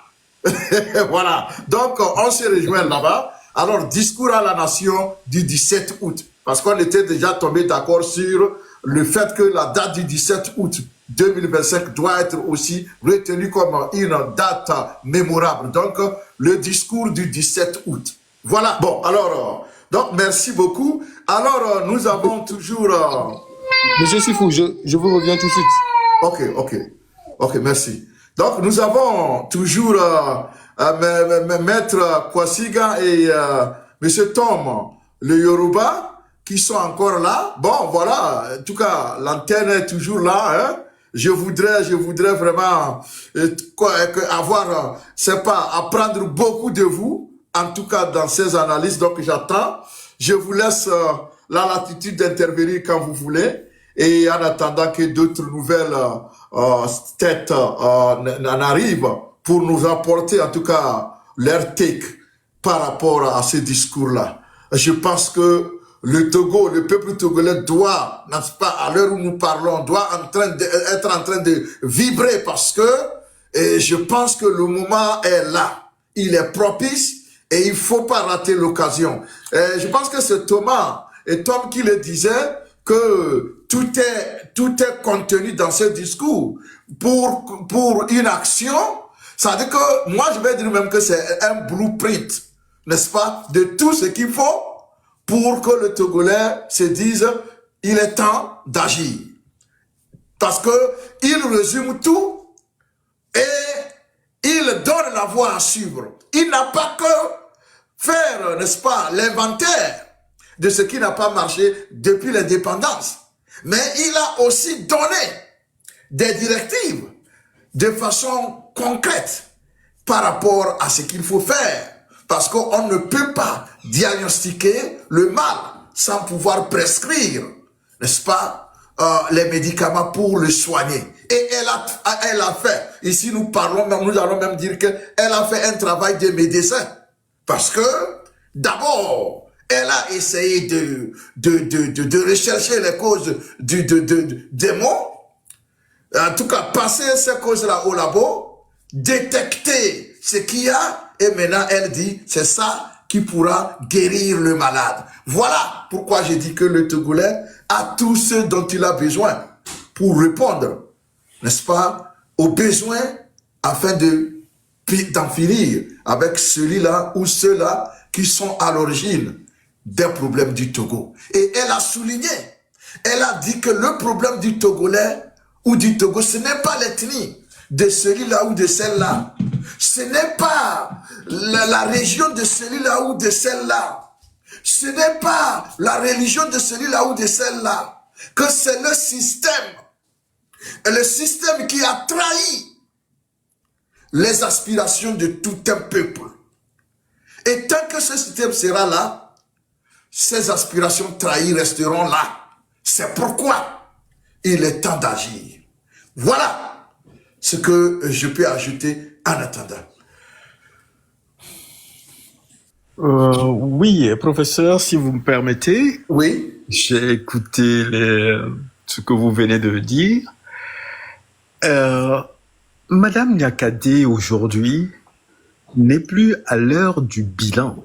Voilà. Donc, on se rejoint là-bas. Alors, discours à la nation du 17 août. Parce qu'on était déjà tombé d'accord sur le fait que la date du 17 août 2025 doit être aussi retenue comme une date mémorable. Donc, le discours du 17 août. Voilà. Bon, alors, donc, merci beaucoup. Alors, nous avons toujours... Monsieur Sifou, je vous reviens tout de suite. Ok, merci. Donc, nous avons toujours Maître Kwasiga et Monsieur Tom, le Yoruba, qui sont encore là. Bon, voilà, en tout cas, l'antenne est toujours là. Hein. Je voudrais vraiment avoir, c'est pas, apprendre beaucoup de vous, en tout cas dans ces analyses. Donc, j'attends. Je vous laisse la latitude d'intervenir quand vous voulez. Et en attendant que d'autres nouvelles têtes en arrivent pour nous apporter en tout cas leur take par rapport à ce discours-là. Je pense que le Togo, le peuple togolais doit, n'est-ce pas, à l'heure où nous parlons, doit être en train de vibrer parce que je pense que le moment est là. Il est propice et il faut pas rater l'occasion. Je pense que c'est Thomas et Tom qui le disait que tout est contenu dans ce discours pour une action. Ça veut dire que moi, je vais dire même que c'est un blueprint, n'est-ce pas, de tout ce qu'il faut pour que le Togolais se dise il est temps d'agir. Parce que il résume tout et il donne la voie à suivre. Il n'a pas que faire, n'est-ce pas, l'inventaire de ce qui n'a pas marché depuis l'indépendance. Mais il a aussi donné des directives de façon concrète par rapport à ce qu'il faut faire. Parce qu'on ne peut pas diagnostiquer le mal sans pouvoir prescrire, n'est-ce pas, les médicaments pour le soigner. Et elle a fait, ici nous allons même dire qu'elle a fait un travail de médecin. Parce que, d'abord, elle a essayé de rechercher les causes des maux. En tout cas, passer ces causes-là au labo, détecter ce qu'il y a, et maintenant elle dit, c'est ça qui pourra guérir le malade. Voilà pourquoi j'ai dit que le Togolais a tout ce dont il a besoin pour répondre, n'est-ce pas, aux besoins afin d'en finir avec celui-là ou ceux-là qui sont à l'origine des problèmes du Togo. Et elle a souligné, elle a dit que le problème du Togolais ou du Togo, ce n'est pas l'ethnie de celui-là ou de celle-là. Ce n'est pas la région de celui-là ou de celle-là. Ce n'est pas la religion de celui-là ou de celle-là. Que c'est le système. Et le système qui a trahi les aspirations de tout un peuple. Et tant que ce système sera là, ces aspirations trahies resteront là. C'est pourquoi il est temps d'agir. Voilà ce que je peux ajouter en attendant. Oui, professeur, si vous me permettez. Oui. J'ai écouté ce que vous venez de dire. Madame Nyakade, aujourd'hui, n'est plus à l'heure du bilan.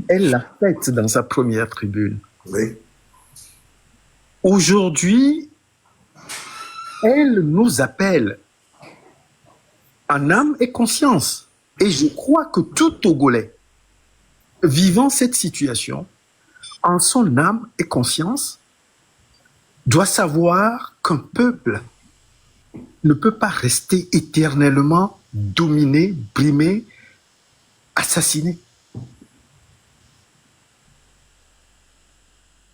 Elle l'a faite dans sa première tribune. Oui. Aujourd'hui, elle nous appelle en âme et conscience. Et je crois que tout Togolais vivant cette situation, en son âme et conscience, doit savoir qu'un peuple ne peut pas rester éternellement dominé, brimé assassinés.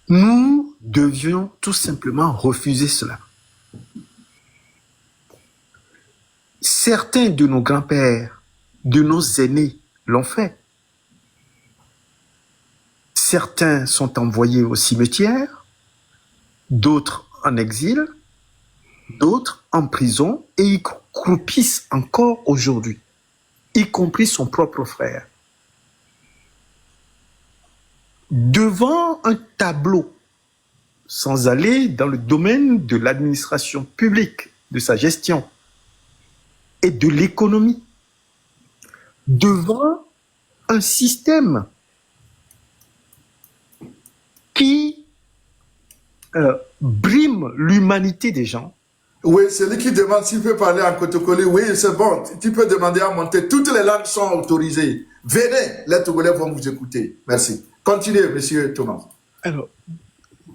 Nous devions tout simplement refuser cela. Certains de nos grands-pères, de nos aînés l'ont fait. Certains sont envoyés au cimetière, d'autres en exil, d'autres en prison et y croupissent encore aujourd'hui, y compris son propre frère. Devant un tableau, sans aller dans le domaine de l'administration publique, de sa gestion et de l'économie, devant un système qui brime l'humanité des gens. Oui, celui qui demande s'il peut parler en Kotokoli, oui, c'est bon, tu peux demander à monter. Toutes les langues sont autorisées. Venez, les Togolais vont vous écouter. Merci. Continuez, monsieur Thomas. Alors,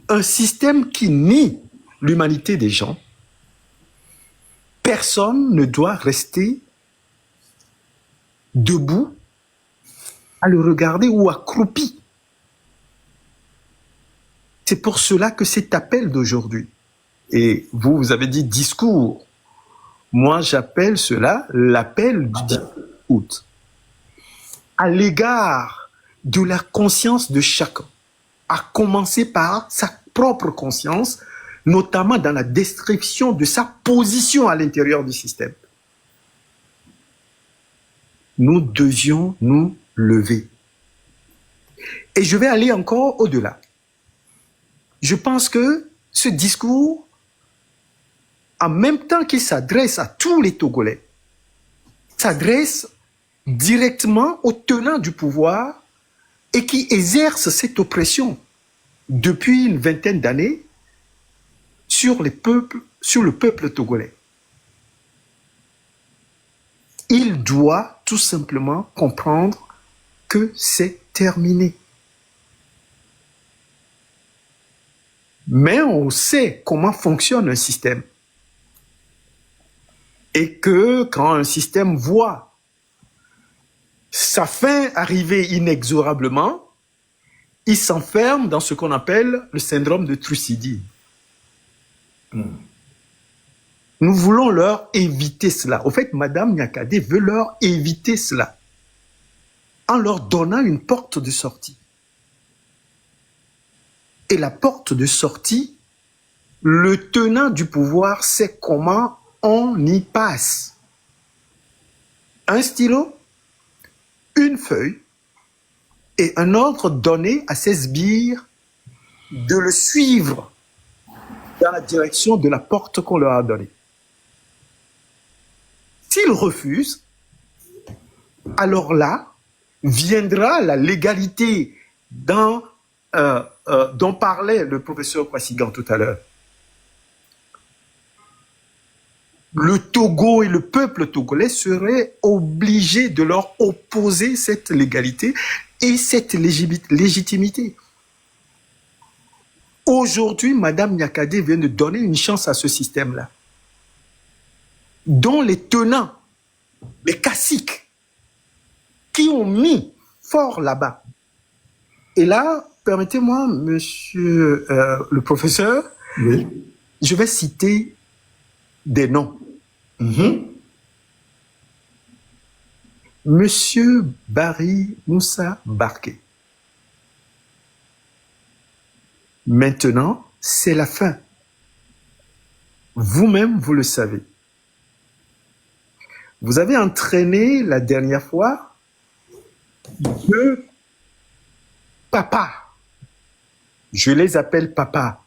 un système qui nie l'humanité des gens, personne ne doit rester debout à le regarder ou accroupi. C'est pour cela que cet appel d'aujourd'hui, et vous avez dit discours, moi j'appelle cela l'appel du 10 août, à l'égard de la conscience de chacun, à commencer par sa propre conscience, notamment dans la description de sa position à l'intérieur du système. Nous devions nous lever. Et je vais aller encore au-delà. Je pense que ce discours, en même temps qu'il s'adresse à tous les Togolais, s'adresse directement aux tenants du pouvoir et qui exercent cette oppression depuis une vingtaine d'années sur le peuple togolais. Il doit tout simplement comprendre que c'est terminé. Mais on sait comment fonctionne un système. Et que quand un système voit sa fin arriver inexorablement, il s'enferme dans ce qu'on appelle le syndrome de Thucydide. Nous voulons leur éviter cela. Au fait, Madame Nyakade veut leur éviter cela en leur donnant une porte de sortie. Et la porte de sortie, le tenant du pouvoir sait comment on y passe. Un stylo, une feuille et un ordre donné à ses sbires de le suivre dans la direction de la porte qu'on leur a donnée. S'ils refusent, alors là viendra la légalité dont parlait le professeur Kwasigan tout à l'heure. Le Togo et le peuple togolais seraient obligés de leur opposer cette légalité et cette légitimité. Aujourd'hui, Madame Nyakade vient de donner une chance à ce système-là, dont les tenants, les caciques, qui ont mis fort là-bas. Et là, permettez-moi, monsieur le professeur, oui. Je vais citer des noms. Monsieur Barry Moussa Barké. Maintenant, c'est la fin. Vous-même, vous le savez. Vous avez entraîné la dernière fois deux papas. Je les appelle papas.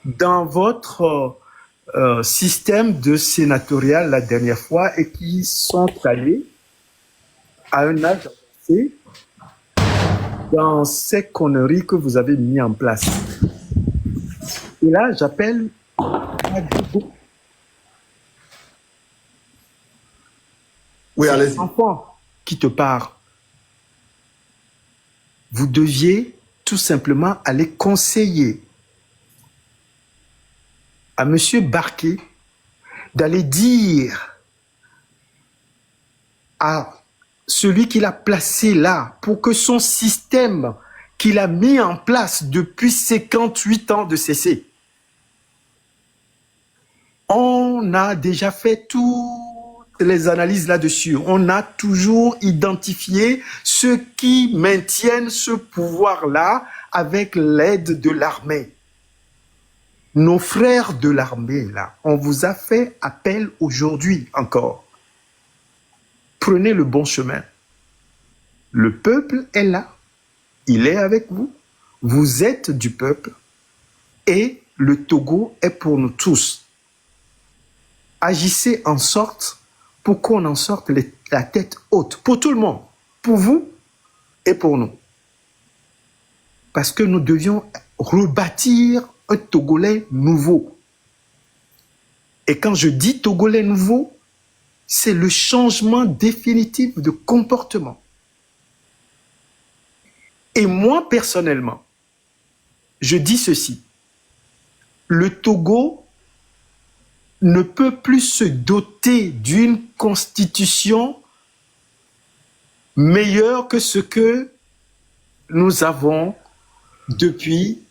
Dans votre système de sénatorial la dernière fois et qui sont allés à un âge avancé dans ces conneries que vous avez mis en place. Et là, j'appelle oui, allez-y. Enfant qui te parle. Vous deviez tout simplement aller conseiller à Monsieur Barké d'aller dire à celui qui l'a placé là pour que son système qu'il a mis en place depuis 58 ans de cesser. On a déjà fait toutes les analyses là-dessus. On a toujours identifié ceux qui maintiennent ce pouvoir-là avec l'aide de l'armée. Nos frères de l'armée, là, on vous a fait appel aujourd'hui encore. Prenez le bon chemin. Le peuple est là. Il est avec vous. Vous êtes du peuple. Et le Togo est pour nous tous. Agissez en sorte pour qu'on en sorte la tête haute. Pour tout le monde. Pour vous et pour nous. Parce que nous devions rebâtir un Togolais nouveau. Et quand je dis Togolais nouveau, c'est le changement définitif de comportement. Et moi, personnellement, je dis ceci. Le Togo ne peut plus se doter d'une constitution meilleure que ce que nous avons depuis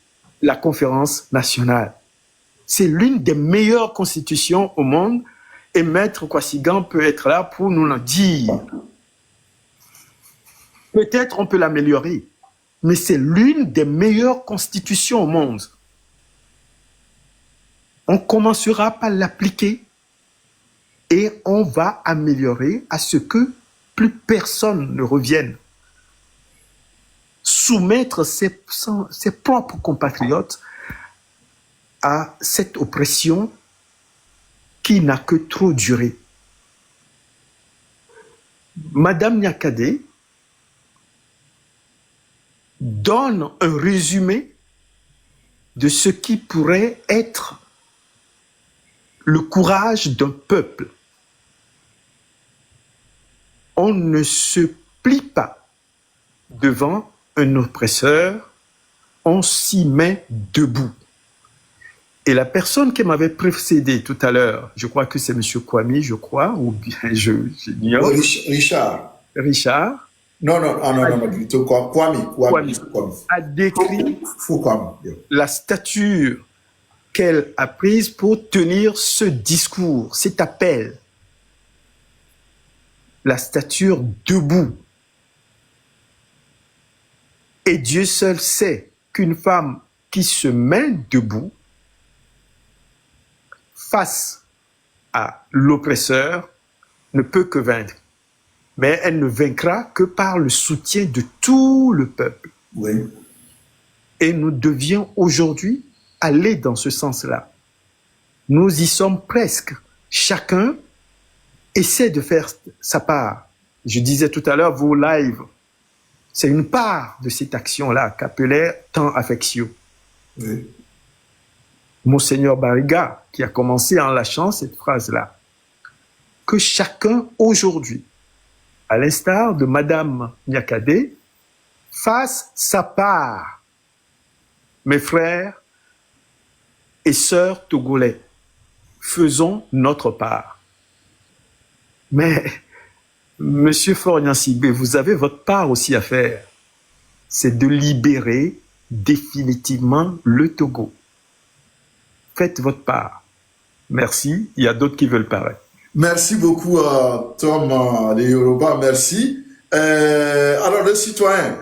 la conférence nationale. C'est l'une des meilleures constitutions au monde et Maître Kwasigan peut être là pour nous le dire. Peut-être on peut l'améliorer, mais c'est l'une des meilleures constitutions au monde. On commencera par l'appliquer et on va améliorer à ce que plus personne ne revienne. Soumettre ses propres compatriotes à cette oppression qui n'a que trop duré. Madame Nyakade donne un résumé de ce qui pourrait être le courage d'un peuple. On ne se plie pas devant un oppresseur, on s'y met debout. Et la personne qui m'avait précédé tout à l'heure, je crois que c'est M. Kwame, je crois, ou bien j'ignore. Richard. Richard. Non, plutôt Kwame. A décrit la stature qu'elle a prise pour tenir ce discours, cet appel. La stature debout. Et Dieu seul sait qu'une femme qui se met debout face à l'oppresseur ne peut que vaincre. Mais elle ne vaincra que par le soutien de tout le peuple. Oui. Et nous devions aujourd'hui aller dans ce sens-là. Nous y sommes presque. Chacun essaie de faire sa part. Je disais tout à l'heure, vos lives, c'est une part de cette action-là qu'appelait tant Affectio. Oui. Monseigneur Barriga, qui a commencé en lâchant cette phrase-là. Que chacun aujourd'hui, à l'instar de Madame Nyakade, fasse sa part. Mes frères et sœurs togolais, faisons notre part. Mais, Monsieur Faure-Gnassingbe, vous avez votre part aussi à faire. C'est de libérer définitivement le Togo. Faites votre part. Merci. Il y a d'autres qui veulent parler. Merci beaucoup, Tom de Yoruba. Merci. Alors, le citoyen,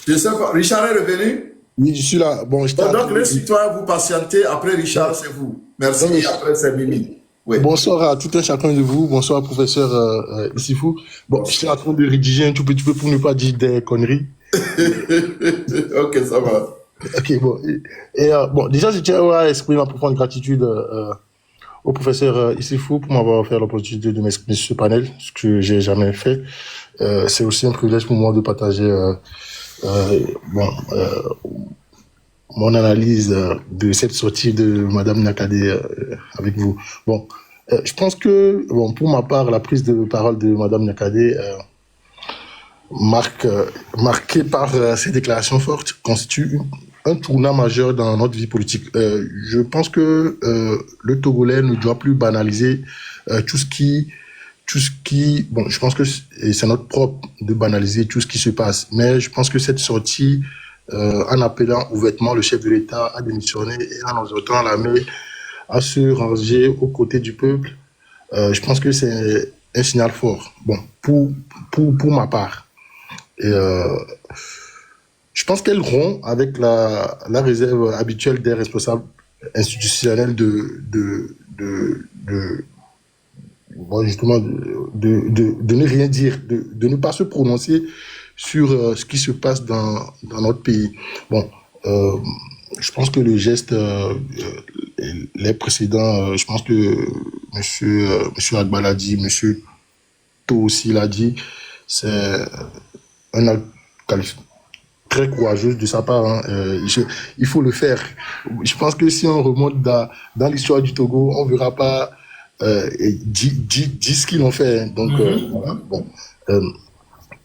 je sais pas, Richard est revenu? Oui, je suis là. Bon, donc, le citoyen, vous patientez. Après Richard, c'est vous. Merci. Et après, c'est Mimi. Oui. Bonsoir à tout un chacun de vous. Bonsoir, professeur Issifou. Bon, je suis en train de rédiger un tout petit peu pour ne pas dire des conneries. Ok, ça va. Ok, bon. Bon, déjà, je tiens à exprimer ma profonde gratitude au professeur Issifou pour m'avoir offert l'opportunité de m'exprimer sur ce panel, ce que j'ai jamais fait. C'est aussi un privilège pour moi de partager mon analyse de cette sortie de Madame Nyakade avec vous. Bon, je pense que, bon, pour ma part, la prise de parole de Madame Nyakade marquée par ces déclarations fortes, constitue un tournant majeur dans notre vie politique. Je pense que le Togolais ne doit plus banaliser tout ce tout ce qui, bon, je pense que c'est notre propre de banaliser tout ce qui se passe, mais je pense que cette sortie, en appelant ouvertement le chef de l'État à démissionner et en exhortant l'armée à se ranger aux côtés du peuple, je pense que c'est un signal fort. Bon, pour ma part. Et je pense qu'elle rompt avec la réserve habituelle des responsables institutionnels bon, justement, de ne rien dire, de ne pas se prononcer sur ce qui se passe dans notre pays. Bon, je pense que le geste, les précédents, je pense que monsieur Agba l'a dit, monsieur To aussi l'a dit, c'est un acte très courageux de sa part. Hein. Il faut le faire. Je pense que si on remonte dans l'histoire du Togo, on ne verra pas 10 qu'ils ont fait. Hein. Donc, voilà. Bon.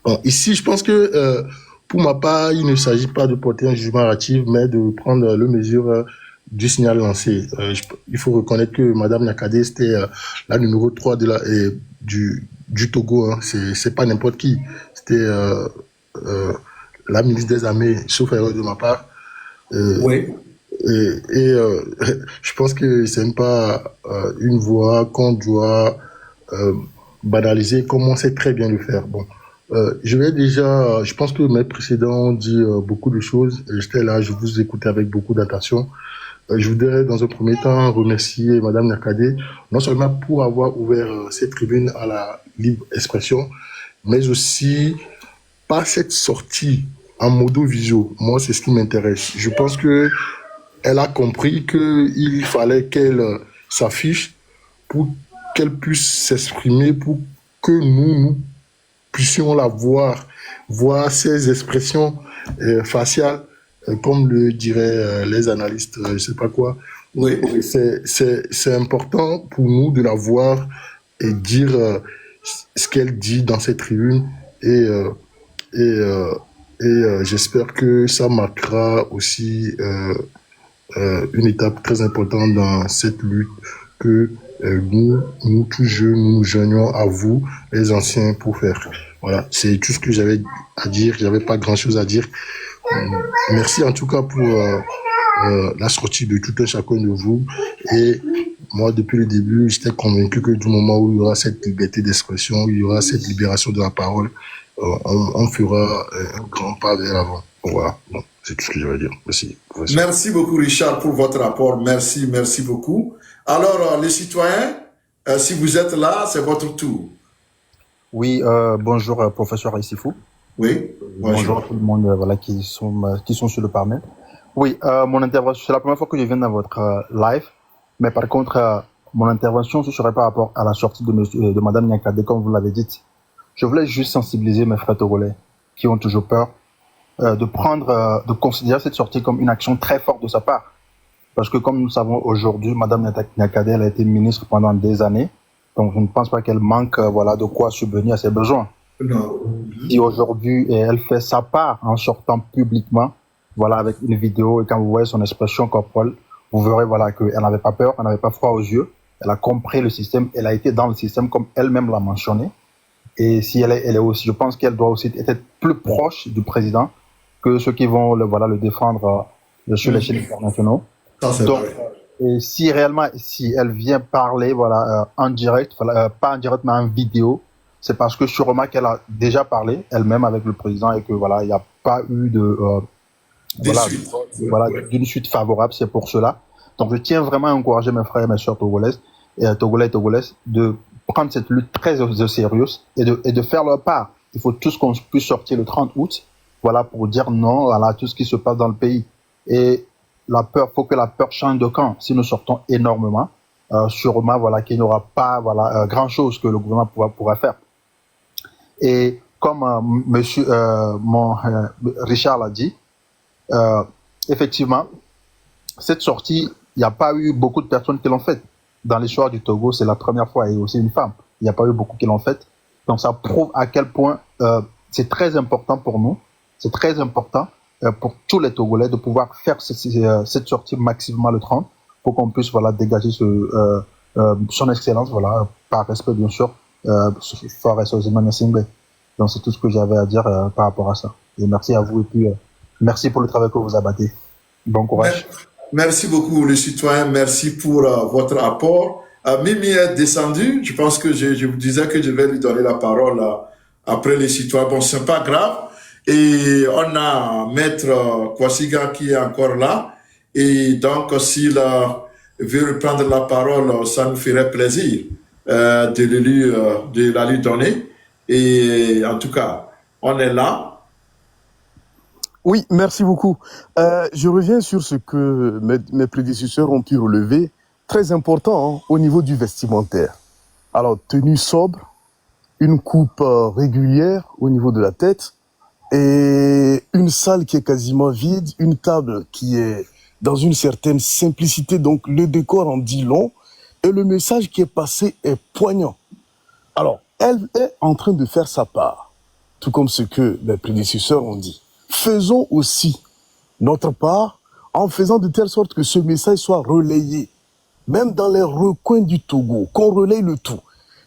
Bon, ici, je pense que pour ma part, il ne s'agit pas de porter un jugement hâtif, mais de prendre le mesure du signal lancé. Il faut reconnaître que Madame Nyakade, c'était la numéro 3 du Togo. Hein. C'est pas n'importe qui. C'était la ministre des Armées, sauf erreur de ma part. Oui. Et je pense que c'est même pas une voie qu'on doit banaliser, comme on sait très bien le faire. Bon. Je pense que mes précédents ont dit beaucoup de choses. J'étais là, je vous écoutais avec beaucoup d'attention. Je voudrais dans un premier temps remercier Madame Nyakade, non seulement pour avoir ouvert cette tribune à la libre expression, mais aussi par cette sortie en modo visio. Moi, c'est ce qui m'intéresse. Je pense que elle a compris qu'il fallait qu'elle s'affiche pour qu'elle puisse s'exprimer, pour que nous puissions la voir ses expressions faciales, comme le diraient les analystes, je sais pas quoi. Oui. C'est important pour nous de la voir et dire ce qu'elle dit dans cette tribune et j'espère que ça marquera aussi une étape très importante dans cette lutte que nous tous jeunes, nous nous joignons à vous, les anciens, pour faire. Voilà, c'est tout ce que j'avais à dire. J'avais pas grand-chose à dire. Merci en tout cas pour la sortie de tout un chacun de vous. Et moi, depuis le début, j'étais convaincu que du moment où il y aura cette liberté d'expression, où il y aura cette libération de la parole, on fera un grand pas vers l'avant. Voilà, bon, c'est tout ce que j'avais à dire. Merci. Merci beaucoup, Richard, pour votre rapport. Merci beaucoup. Alors, les citoyens, si vous êtes là, c'est votre tour. Oui, bonjour, professeur Issifou. Oui, bonjour à tout le monde voilà, qui sont sur le panel. Oui, mon intervention, c'est la première fois que je viens dans votre live, mais par contre, mon intervention, ce serait par rapport à la sortie de Madame Nyakade, comme vous l'avez dit. Je voulais juste sensibiliser mes frères togolais qui ont toujours peur de considérer cette sortie comme une action très forte de sa part. Parce que comme nous savons aujourd'hui, Madame Nyakade, elle a été ministre pendant des années. Donc je ne pense pas qu'elle manque voilà, de quoi subvenir à ses besoins. Non. Si aujourd'hui elle fait sa part en sortant publiquement, voilà, avec une vidéo, et quand vous voyez son expression corporelle, vous verrez voilà, qu'elle n'avait pas peur, elle n'avait pas froid aux yeux, elle a compris le système, elle a été dans le système comme elle-même l'a mentionné. Et si elle est aussi, je pense qu'elle doit aussi être plus proche du président que ceux qui vont le défendre sur les chaînes internationales. Donc, et si réellement, si elle vient parler, voilà, en direct, pas en direct, mais en vidéo, c'est parce que sûrement qu'elle a déjà parlé elle-même avec le président et que voilà, il n'y a pas eu d'une suite favorable, c'est pour cela. Donc, je tiens vraiment à encourager mes frères et mes sœurs togolaises et togolaises de prendre cette lutte très au sérieux et de faire leur part. Il faut tous qu'on puisse sortir le 30 août, voilà, pour dire non à tout ce qui se passe dans le pays. Et faut que la peur change de camp. Si nous sortons énormément, sûrement, voilà, qu'il n'y aura pas, voilà, grand chose que le gouvernement pourra faire. Et comme Richard l'a dit, effectivement, cette sortie, il n'y a pas eu beaucoup de personnes qui l'ont faite. Dans l'histoire du Togo, c'est la première fois, et aussi une femme. Il n'y a pas eu beaucoup qui l'ont faite. Donc, ça prouve à quel point c'est très important pour nous, c'est très important pour tous les Togolais de pouvoir faire cette sortie massivement le 30 pour qu'on puisse voilà, dégager son excellence, voilà, par respect bien sûr Forest Osimhen Singbe. Donc c'est tout ce que j'avais à dire par rapport à ça. Et merci à vous et puis merci pour le travail que vous abattez. Bon courage. Merci beaucoup, les citoyens. Merci pour votre apport. Mimi est descendu. Je pense que je vous disais que je vais lui donner la parole après les citoyens. Bon, c'est pas grave. Et on a Maître Kwasiga qui est encore là. Et donc, s'il veut reprendre la parole, ça nous ferait plaisir de la lui donner. Et en tout cas, on est là. Oui, merci beaucoup. Je reviens sur ce que mes prédécesseurs ont pu relever. Très important, hein, au niveau du vestimentaire. Alors, tenue sobre, une coupe régulière au niveau de la tête et une salle qui est quasiment vide, une table qui est dans une certaine simplicité. Donc, le décor en dit long et le message qui est passé est poignant. Alors, elle est en train de faire sa part, tout comme ce que mes prédécesseurs ont dit. Faisons aussi notre part en faisant de telle sorte que ce message soit relayé, même dans les recoins du Togo, qu'on relaye le tout.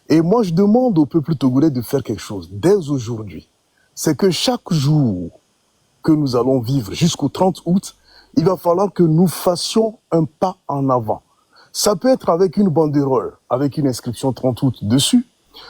Et moi, je demande au peuple togolais de faire quelque chose dès aujourd'hui. C'est que chaque jour que nous allons vivre jusqu'au 30 août, il va falloir que nous fassions un pas en avant. Ça peut être avec une banderole, avec une inscription 30 août dessus.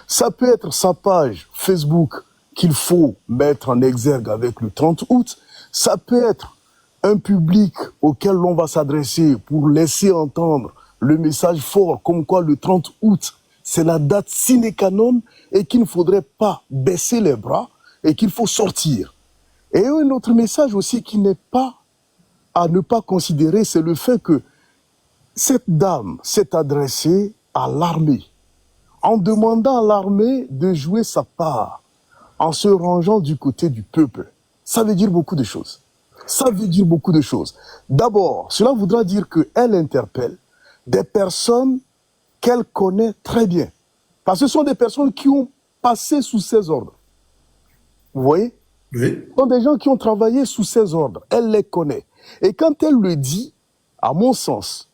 Ça peut être sa page Facebook qu'il faut mettre en exergue avec le 30 août. Ça peut être un public auquel l'on va s'adresser pour laisser entendre le message fort, comme quoi le 30 août, c'est la date sine qua non et qu'il ne faudrait pas baisser les bras et qu'il faut sortir. Et un autre message aussi qui n'est pas à ne pas considérer, c'est le fait que cette dame s'est adressée à l'armée en demandant à l'armée de jouer sa part, en se rangeant du côté du peuple. Ça veut dire beaucoup de choses. Ça veut dire beaucoup de choses. D'abord, cela voudra dire qu'elle interpelle des personnes qu'elle connaît très bien. Parce que ce sont des personnes qui ont passé sous ses ordres. Vous voyez? Oui. Ce sont des gens qui ont travaillé sous ses ordres. Elle les connaît. Et quand elle le dit, à mon sens,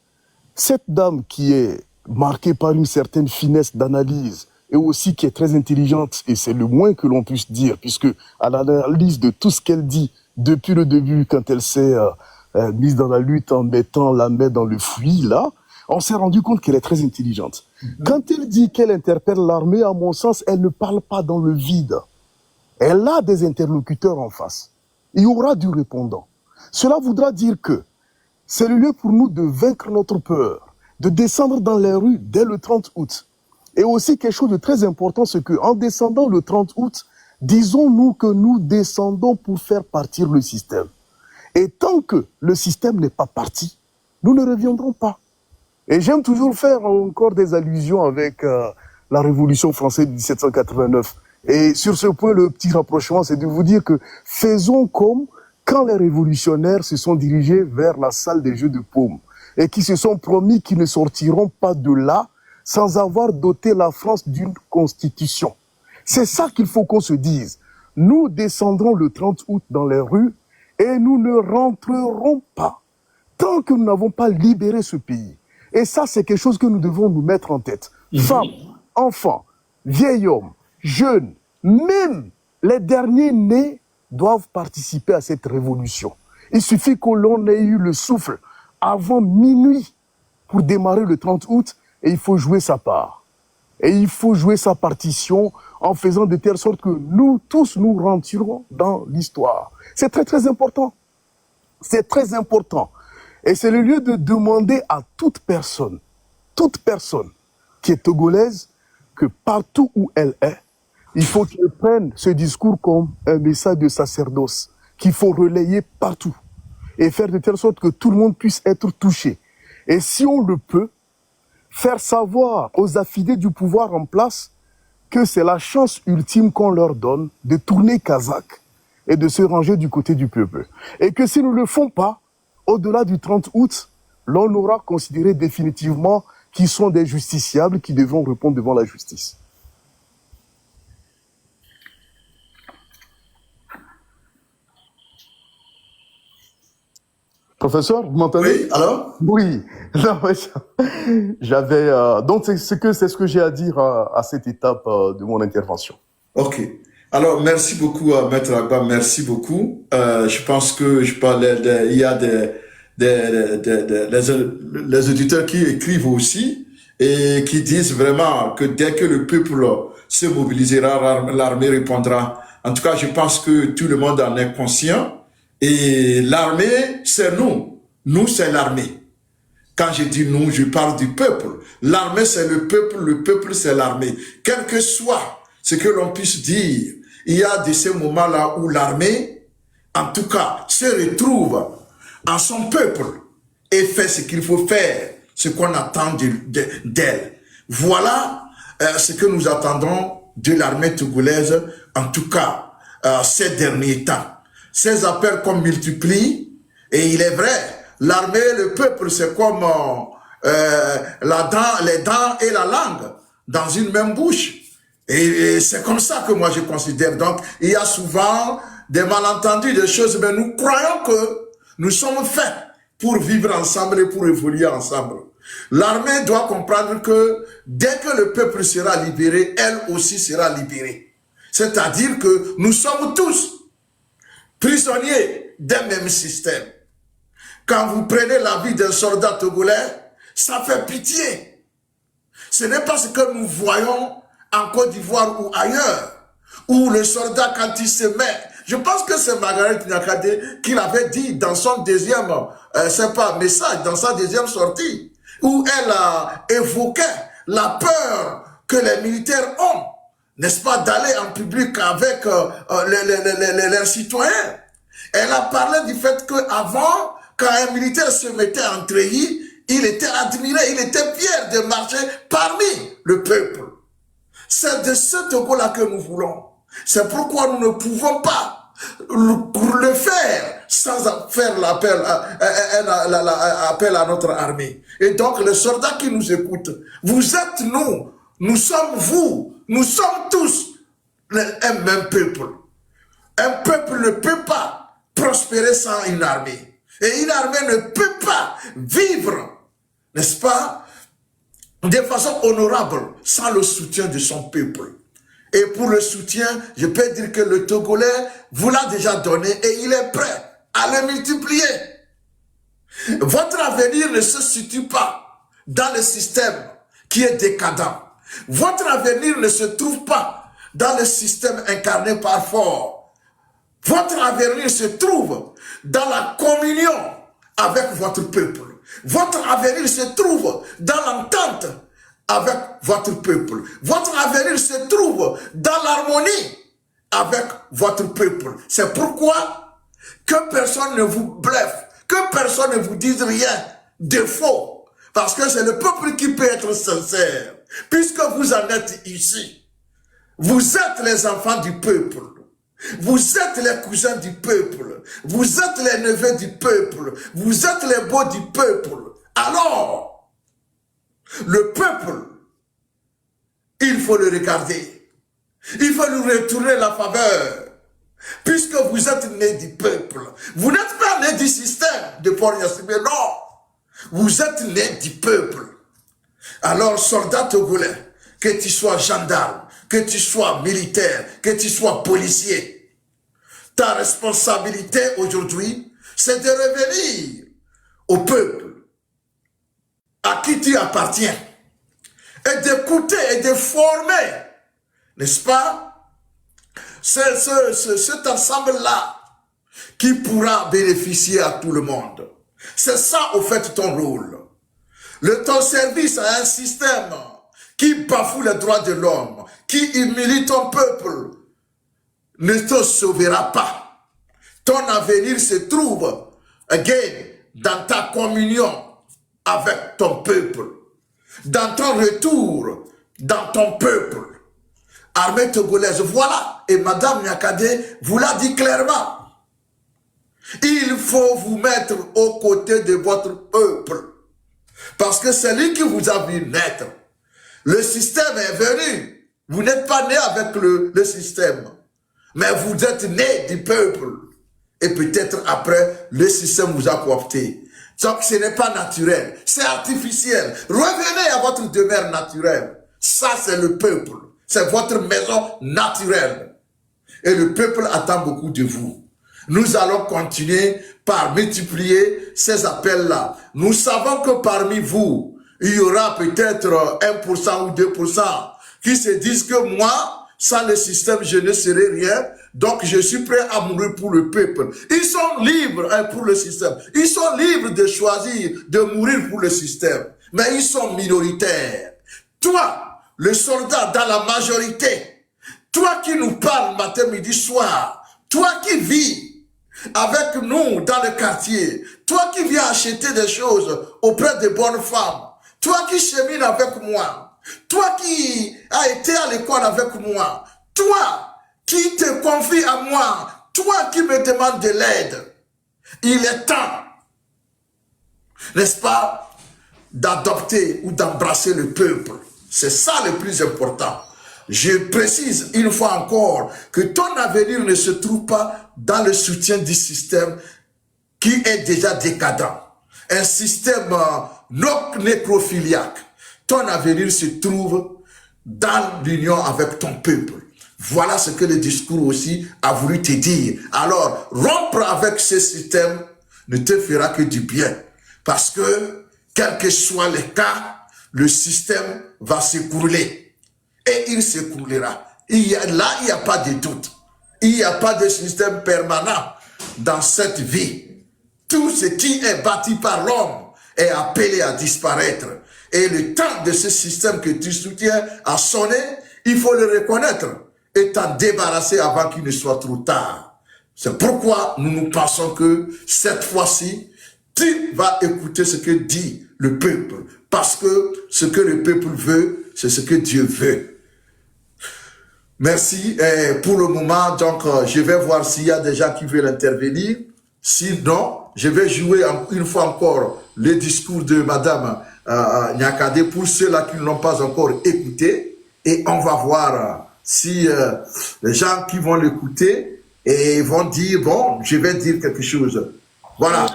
cette dame qui est marquée par une certaine finesse d'analyse et aussi qui est très intelligente, et c'est le moins que l'on puisse dire, puisque à l'analyse de tout ce qu'elle dit depuis le début, quand elle s'est mise dans la lutte en mettant la main dans le fruit, là, on s'est rendu compte qu'elle est très intelligente. Quand elle dit qu'elle interpelle l'armée, à mon sens, elle ne parle pas dans le vide. Elle a des interlocuteurs en face. Il y aura du répondant. Cela voudra dire que c'est le lieu pour nous de vaincre notre peur, de descendre dans les rues dès le 30 août. Et aussi quelque chose de très important, c'est qu'en descendant le 30 août, disons-nous que nous descendons pour faire partir le système. Et tant que le système n'est pas parti, nous ne reviendrons pas. Et j'aime toujours faire encore des allusions avec la Révolution française de 1789. Et sur ce point, le petit rapprochement, c'est de vous dire que faisons comme quand les révolutionnaires se sont dirigés vers la salle des jeux de paume et qui se sont promis qu'ils ne sortiront pas de là sans avoir doté la France d'une constitution. C'est ça qu'il faut qu'on se dise. Nous descendrons le 30 août dans les rues et nous ne rentrerons pas tant que nous n'avons pas libéré ce pays. Et ça, c'est quelque chose que nous devons nous mettre en tête. Femmes, enfants, vieils hommes, jeunes, même les derniers nés doivent participer à cette révolution. Il suffit que l'on ait eu le souffle avant minuit pour démarrer le 30 août et il faut jouer sa part. Et il faut jouer sa partition en faisant de telle sorte que nous tous nous rentrerons dans l'histoire. C'est très très important. C'est très important. Et c'est le lieu de demander à toute personne qui est togolaise, que partout où elle est, il faut qu'elle prenne ce discours comme un message de sacerdoce qu'il faut relayer partout et faire de telle sorte que tout le monde puisse être touché. Et si on le peut, faire savoir aux affidés du pouvoir en place que c'est la chance ultime qu'on leur donne de tourner kazakh et de se ranger du côté du peuple. Et que si nous ne le font pas, au-delà du 30 août, l'on aura considéré définitivement qu'ils sont des justiciables qui devront répondre devant la justice. Professeur, vous m'entendez? Oui, alors? Oui. Non, mais j'avais... donc, c'est ce que j'ai à dire à cette étape de mon intervention. Ok. Alors, merci beaucoup, Maître Agba, merci beaucoup. Je pense que il y a les auditeurs qui écrivent aussi et qui disent vraiment que dès que le peuple se mobilisera, l'armée répondra. En tout cas, je pense que tout le monde en est conscient. Et l'armée, c'est nous. Nous, c'est l'armée. Quand je dis nous, je parle du peuple. L'armée, c'est le peuple, c'est l'armée. Quel que soit ce que l'on puisse dire, il y a de ces moments-là où l'armée, en tout cas, se retrouve en son peuple et fait ce qu'il faut faire, ce qu'on attend d'elle. Voilà ce que nous attendons de l'armée togolaise, en tout cas, ces derniers temps. Ces appels qu'on multiplie, et il est vrai, l'armée et le peuple, c'est comme les dents et la langue dans une même bouche. Et c'est comme ça que moi je considère. Donc, il y a souvent des malentendus, des choses, mais nous croyons que nous sommes faits pour vivre ensemble et pour évoluer ensemble. L'armée doit comprendre que dès que le peuple sera libéré, elle aussi sera libérée. C'est-à-dire que nous sommes tous prisonniers d'un même système. Quand vous prenez la vie d'un soldat togolais, ça fait pitié. Ce n'est pas ce que nous voyons en Côte d'Ivoire ou ailleurs, où le soldat, quand il se met, je pense que c'est Margaret Nyakade qui l'avait dit dans son deuxième, message, dans sa deuxième sortie, où elle a évoqué la peur que les militaires ont, n'est-ce pas, d'aller en public avec les citoyens. Elle a parlé du fait qu'avant, quand un militaire se mettait en treillis, il était admiré, il était fier de marcher parmi le peuple. C'est de ce Togo-là que nous voulons. C'est pourquoi nous ne pouvons pas le faire sans faire l'appel à notre armée. Et donc, les soldats qui nous écoutent, vous êtes nous, nous sommes vous, nous sommes tous un même peuple. Un peuple ne peut pas prospérer sans une armée. Et une armée ne peut pas vivre, n'est-ce pas, de façon honorable sans le soutien de son peuple. Et pour le soutien, je peux dire que le Togolais vous l'a déjà donné et il est prêt à le multiplier. Votre avenir ne se situe pas dans le système qui est décadent. Votre avenir ne se trouve pas dans le système incarné par Fort. Votre avenir se trouve dans la communion avec votre peuple. Votre avenir se trouve dans l'entente avec votre peuple. Votre avenir se trouve dans l'harmonie avec votre peuple. C'est pourquoi que personne ne vous bluffe, que personne ne vous dise rien de faux. Parce que c'est le peuple qui peut être sincère. Puisque vous en êtes ici, vous êtes les enfants du peuple. Vous êtes les cousins du peuple. Vous êtes les neveux du peuple. Vous êtes les beaux du peuple. Alors, le peuple, il faut le regarder. Il faut lui retourner la faveur. Puisque vous êtes nés du peuple. Vous n'êtes pas nés du système de Port Yassibé, non. Vous êtes nés du peuple. Alors, soldat togolais, que tu sois gendarme, que tu sois militaire, que tu sois policier, ta responsabilité aujourd'hui, c'est de revenir au peuple à qui tu appartiens et d'écouter et de former, n'est-ce pas, cet ensemble-là qui pourra bénéficier à tout le monde. C'est ça, au fait, ton rôle. Ton service à un système qui bafoue les droits de l'homme, qui humilie ton peuple, ne te sauvera pas. Ton avenir se trouve, again, dans ta communion avec ton peuple, dans ton retour, dans ton peuple. Armée togolaise, voilà, et Madame Nyakade vous l'a dit clairement. Il faut vous mettre aux côtés de votre peuple, parce que c'est lui qui vous a vu naître. Le système est venu. Vous n'êtes pas né avec le système. Mais vous êtes né du peuple. et peut-être après, le système vous a coopté. Donc, ce n'est pas naturel, c'est artificiel. Revenez à votre demeure naturelle. Ça, c'est le peuple. C'est votre maison naturelle. Et le peuple attend beaucoup de vous. Nous allons continuer par multiplier ces appels-là. Nous savons que parmi vous, il y aura peut-être 1% ou 2% qui se disent que moi, sans le système, je ne serai rien. Donc, je suis prêt à mourir pour le peuple. Ils sont libres pour le système. Ils sont libres de choisir de mourir pour le système. Mais ils sont minoritaires. Toi, le soldat dans la majorité, toi qui nous parles matin, midi, soir, toi qui vis avec nous dans le quartier, toi qui viens acheter des choses auprès de bonnes femmes, toi qui chemines avec moi, toi qui as été à l'école avec moi, toi qui te confie à moi, toi qui me demandes de l'aide, il est temps, n'est-ce pas, d'adopter ou d'embrasser le peuple. C'est ça le plus important. Je précise une fois encore que ton avenir ne se trouve pas dans le soutien du système qui est déjà décadent. Un système non nécrophiliaque. Ton avenir se trouve dans l'union avec ton peuple. Voilà ce que le discours aussi a voulu te dire. Alors, rompre avec ce système ne te fera que du bien. Parce que, quel que soit le cas, le système va s'écrouler. Et il s'écroulera. Il n'y a pas de doute. Il n'y a pas de système permanent dans cette vie. Tout ce qui est bâti par l'homme est appelé à disparaître. Et le temps de ce système que tu soutiens a sonné, il faut le reconnaître et t'en débarrasser avant qu'il ne soit trop tard. C'est pourquoi nous pensons que cette fois-ci, tu vas écouter ce que dit le peuple. Parce que ce que le peuple veut, c'est ce que Dieu veut. Merci. Et pour le moment, donc, je vais voir s'il y a des gens qui veulent intervenir. Sinon, je vais jouer une fois encore le discours de Madame Nyakade pour ceux-là qui ne l'ont pas encore écouté. Et on va voir si les gens qui vont l'écouter et vont dire, bon, je vais dire quelque chose. Voilà.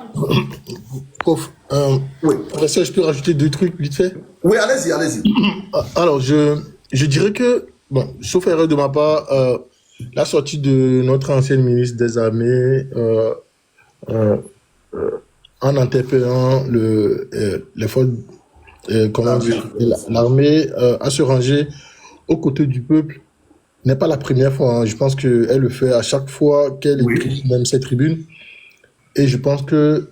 Prof, oui. Est-ce que je peux rajouter deux trucs vite fait? Oui, allez-y, allez-y. Alors, je dirais que, bon, sauf erreur de ma part, la sortie de notre ancienne ministre des Armées en interpellant l'armée à se ranger aux côtés du peuple n'est pas la première fois. Hein. Je pense qu'elle le fait à chaque fois qu'elle écrit même cette tribune. Et je pense que,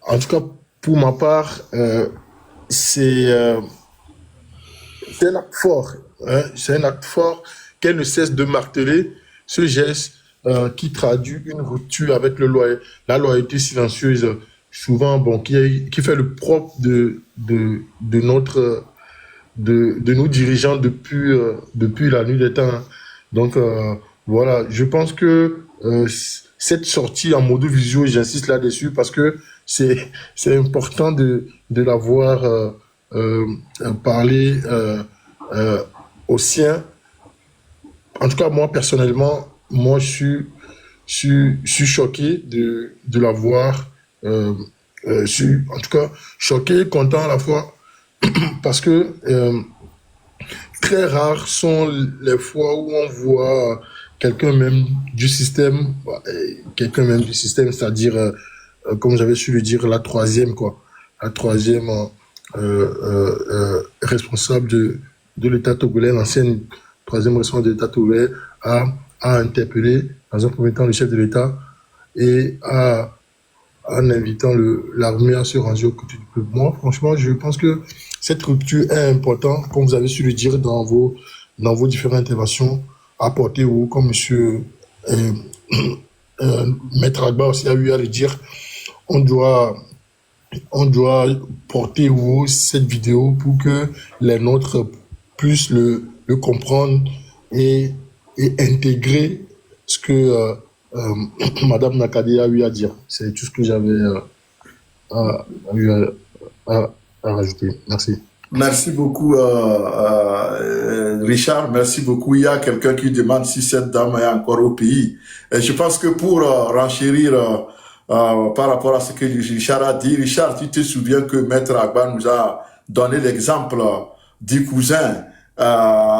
en tout cas, pour ma part, c'est un acte fort. Hein. C'est un acte fort qu'elle ne cesse de marteler ce geste qui traduit une rupture avec la loyauté silencieuse, souvent bon, qui fait le propre de nos dirigeants depuis la nuit des temps. Donc, voilà, je pense que cette sortie en mode visio, j'insiste là-dessus parce que c'est important de l'avoir parlé aux siens. En tout cas, moi, personnellement, moi, je suis choqué de l'avoir, en tout cas, choqué, content à la fois, parce que très rares sont les fois où on voit quelqu'un même du système, c'est-à-dire, comme j'avais su le dire, la troisième responsable de l'État togolais, l'ancienne troisième responsable de l'État togolais, a interpellé dans un premier temps le chef de l'État et en invitant l'armée à se ranger au côté du peuple. Moi, franchement, je pense que cette rupture est importante, comme vous avez su le dire dans vos différentes interventions, apporter ou comme monsieur Maître Agba aussi a eu à le dire, on doit porter haut cette vidéo pour que les nôtres puissent le comprendre et intégrer ce que Madame Nyakade a eu à dire. C'est tout ce que j'avais à rajouter. Merci. Merci beaucoup, Richard. Merci beaucoup. Il y a quelqu'un qui demande si cette dame est encore au pays. Et je pense que pour renchérir par rapport à ce que Richard a dit, Richard, tu te souviens que Maître Agba nous a donné l'exemple du cousin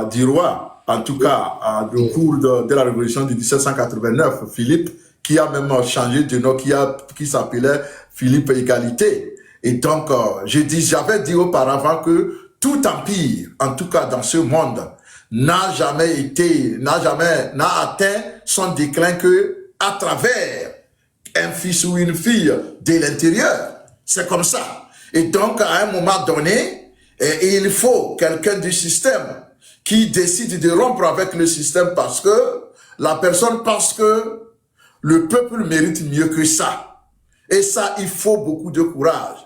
du roi, en tout cas au cours de la révolution de 1789, Philippe, qui a même changé de nom, qui s'appelait Philippe Égalité. Et donc, j'avais dit auparavant que tout empire, en tout cas dans ce monde, n'a jamais atteint son déclin que à travers un fils ou une fille de l'intérieur. C'est comme ça. Et donc, à un moment donné, il faut quelqu'un du système qui décide de rompre avec le système parce que la personne pense que le peuple mérite mieux que ça. Et ça, il faut beaucoup de courage.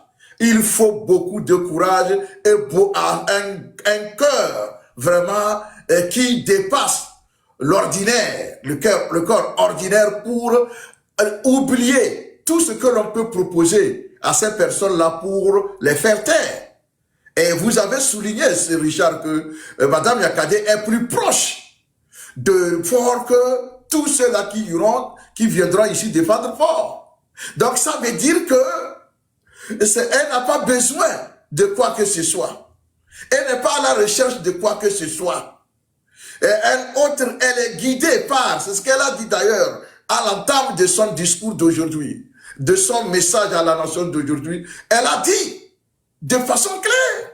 Il faut beaucoup de courage et un cœur vraiment qui dépasse l'ordinaire, le corps ordinaire pour oublier tout ce que l'on peut proposer à ces personnes-là pour les faire taire. Et vous avez souligné, Richard, que Madame Yakadé est plus proche de Fort que tous ceux-là qui viendront ici défendre Fort. Donc ça veut dire que elle n'a pas besoin de quoi que ce soit. Elle n'est pas à la recherche de quoi que ce soit. Et elle est guidée par, c'est ce qu'elle a dit d'ailleurs, à l'entame de son discours d'aujourd'hui, de son message à la nation d'aujourd'hui. Elle a dit de façon claire.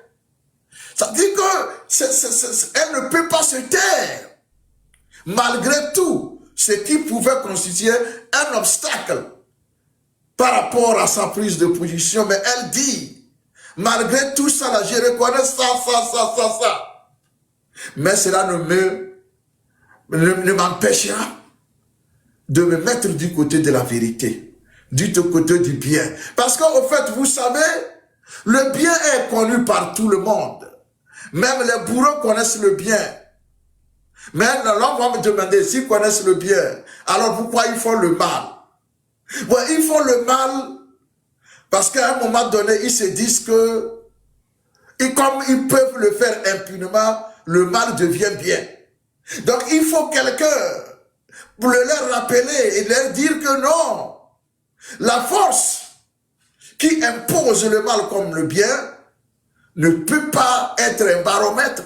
Ça dit que elle ne peut pas se taire. Malgré tout, ce qui pouvait constituer un obstacle par rapport à sa prise de position, mais elle dit, malgré tout ça, là, je reconnais ça. Mais cela ne m'empêchera de me mettre du côté de la vérité, du côté du bien. Parce qu'au fait, vous savez, le bien est connu par tout le monde. Même les bourreaux connaissent le bien. Mais l'homme va me demander s'ils connaissent le bien, alors pourquoi ils font le mal? Ouais, ils font le mal parce qu'à un moment donné, ils se disent que, et comme ils peuvent le faire impunément, le mal devient bien. Donc il faut quelqu'un pour leur rappeler et leur dire que non, la force qui impose le mal comme le bien ne peut pas être un baromètre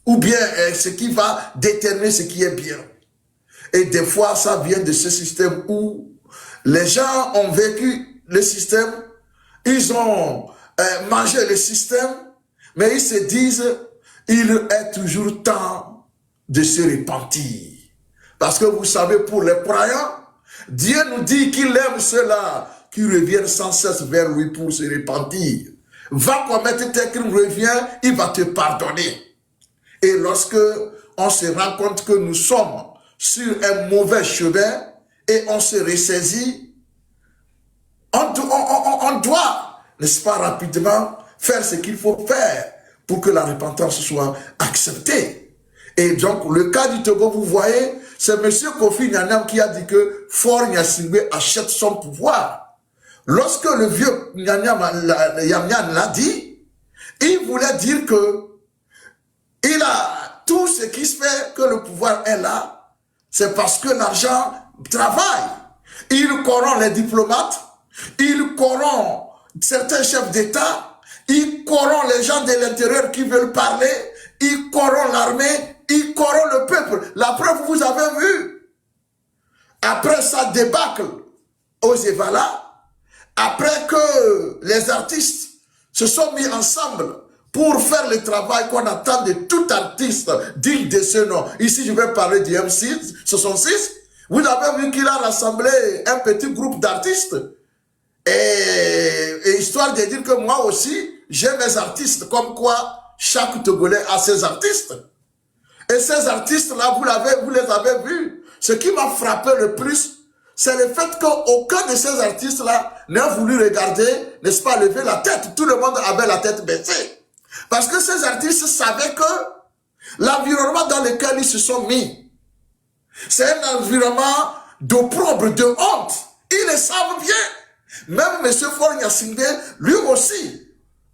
ou bien ce qui va déterminer ce qui est bien. Et des fois, ça vient de ce système où les gens ont vécu le système, ils ont mangé le système, mais ils se disent, il est toujours temps de se repentir. Parce que vous savez, pour les croyants, Dieu nous dit qu'il aime ceux-là qui reviennent sans cesse vers lui pour se repentir. Va commettre tes crimes, reviens, il va te pardonner. Et lorsque on se rend compte que nous sommes sur un mauvais chemin, et on se ressaisit, on doit, n'est-ce pas, rapidement faire ce qu'il faut faire pour que la repentance soit acceptée. Et donc, le cas du Togo, vous voyez, c'est M. Kofi Nyanam qui a dit que Faure Gnassingbé achète son pouvoir. Lorsque le vieux Yamyan l'a dit, il voulait dire que il a tout ce qui se fait que le pouvoir est là, c'est parce que l'argent travaille. Il corrompt les diplomates, il corrompt certains chefs d'État, il corrompt les gens de l'intérieur qui veulent parler, il corrompt l'armée, il corrompt le peuple. La preuve, vous avez vu, après sa débâcle aux Evala, après que les artistes se sont mis ensemble pour faire le travail qu'on attend de tout artiste digne de ce nom. Ici, je vais parler du M6, 66. Vous avez vu qu'il a rassemblé un petit groupe d'artistes. Et histoire de dire que moi aussi, j'ai mes artistes, comme quoi chaque Togolais a ses artistes. Et ces artistes-là, vous les avez vus. Ce qui m'a frappé le plus, c'est le fait qu'aucun de ces artistes-là n'a voulu regarder, n'est-ce pas, lever la tête. Tout le monde avait la tête baissée. Parce que ces artistes savaient que l'environnement dans lequel ils se sont mis, c'est un environnement d'opprobre, de honte. Ils le savent bien. Même M. Faure Gnassingbé, lui aussi,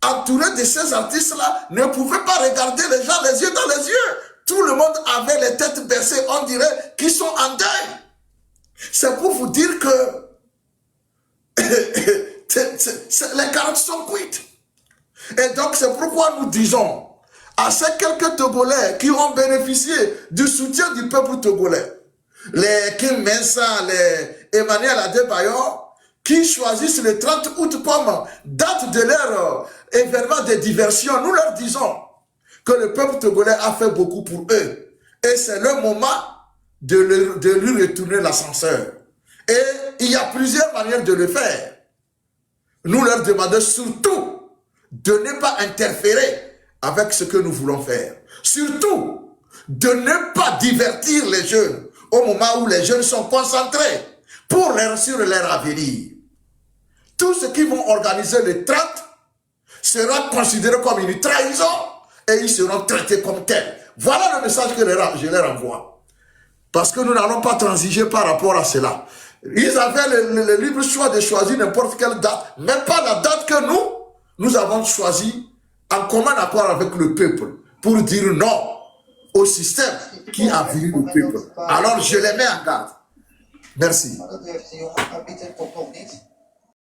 entouré de ces artistes-là, ne pouvaient pas regarder les gens les yeux dans les yeux. Tout le monde avait les têtes baissées, on dirait qu'ils sont en deuil. C'est pour vous dire que les carottes sont cuites. Et donc c'est pourquoi nous disons à ces quelques Togolais qui ont bénéficié du soutien du peuple togolais, les Kim Mensa, les Emmanuel Adebayor, qui choisissent le 30 août comme date de leur événement de diversion, nous leur disons que le peuple togolais a fait beaucoup pour eux. Et c'est le moment de lui retourner l'ascenseur. Et il y a plusieurs manières de le faire. Nous leur demandons surtout de ne pas interférer avec ce que nous voulons faire. Surtout, de ne pas divertir les jeunes au moment où les jeunes sont concentrés sur leur avenir. Tous ceux qui vont organiser le 30 sera considéré comme une trahison et ils seront traités comme tels. Voilà le message que je leur envoie. Parce que nous n'allons pas transiger par rapport à cela. Ils avaient le libre choix de choisir n'importe quelle date, mais pas la date que nous avons choisie en commun accord avec le peuple pour dire non au système qui a viré le peuple. Alors je les mets en garde. Merci.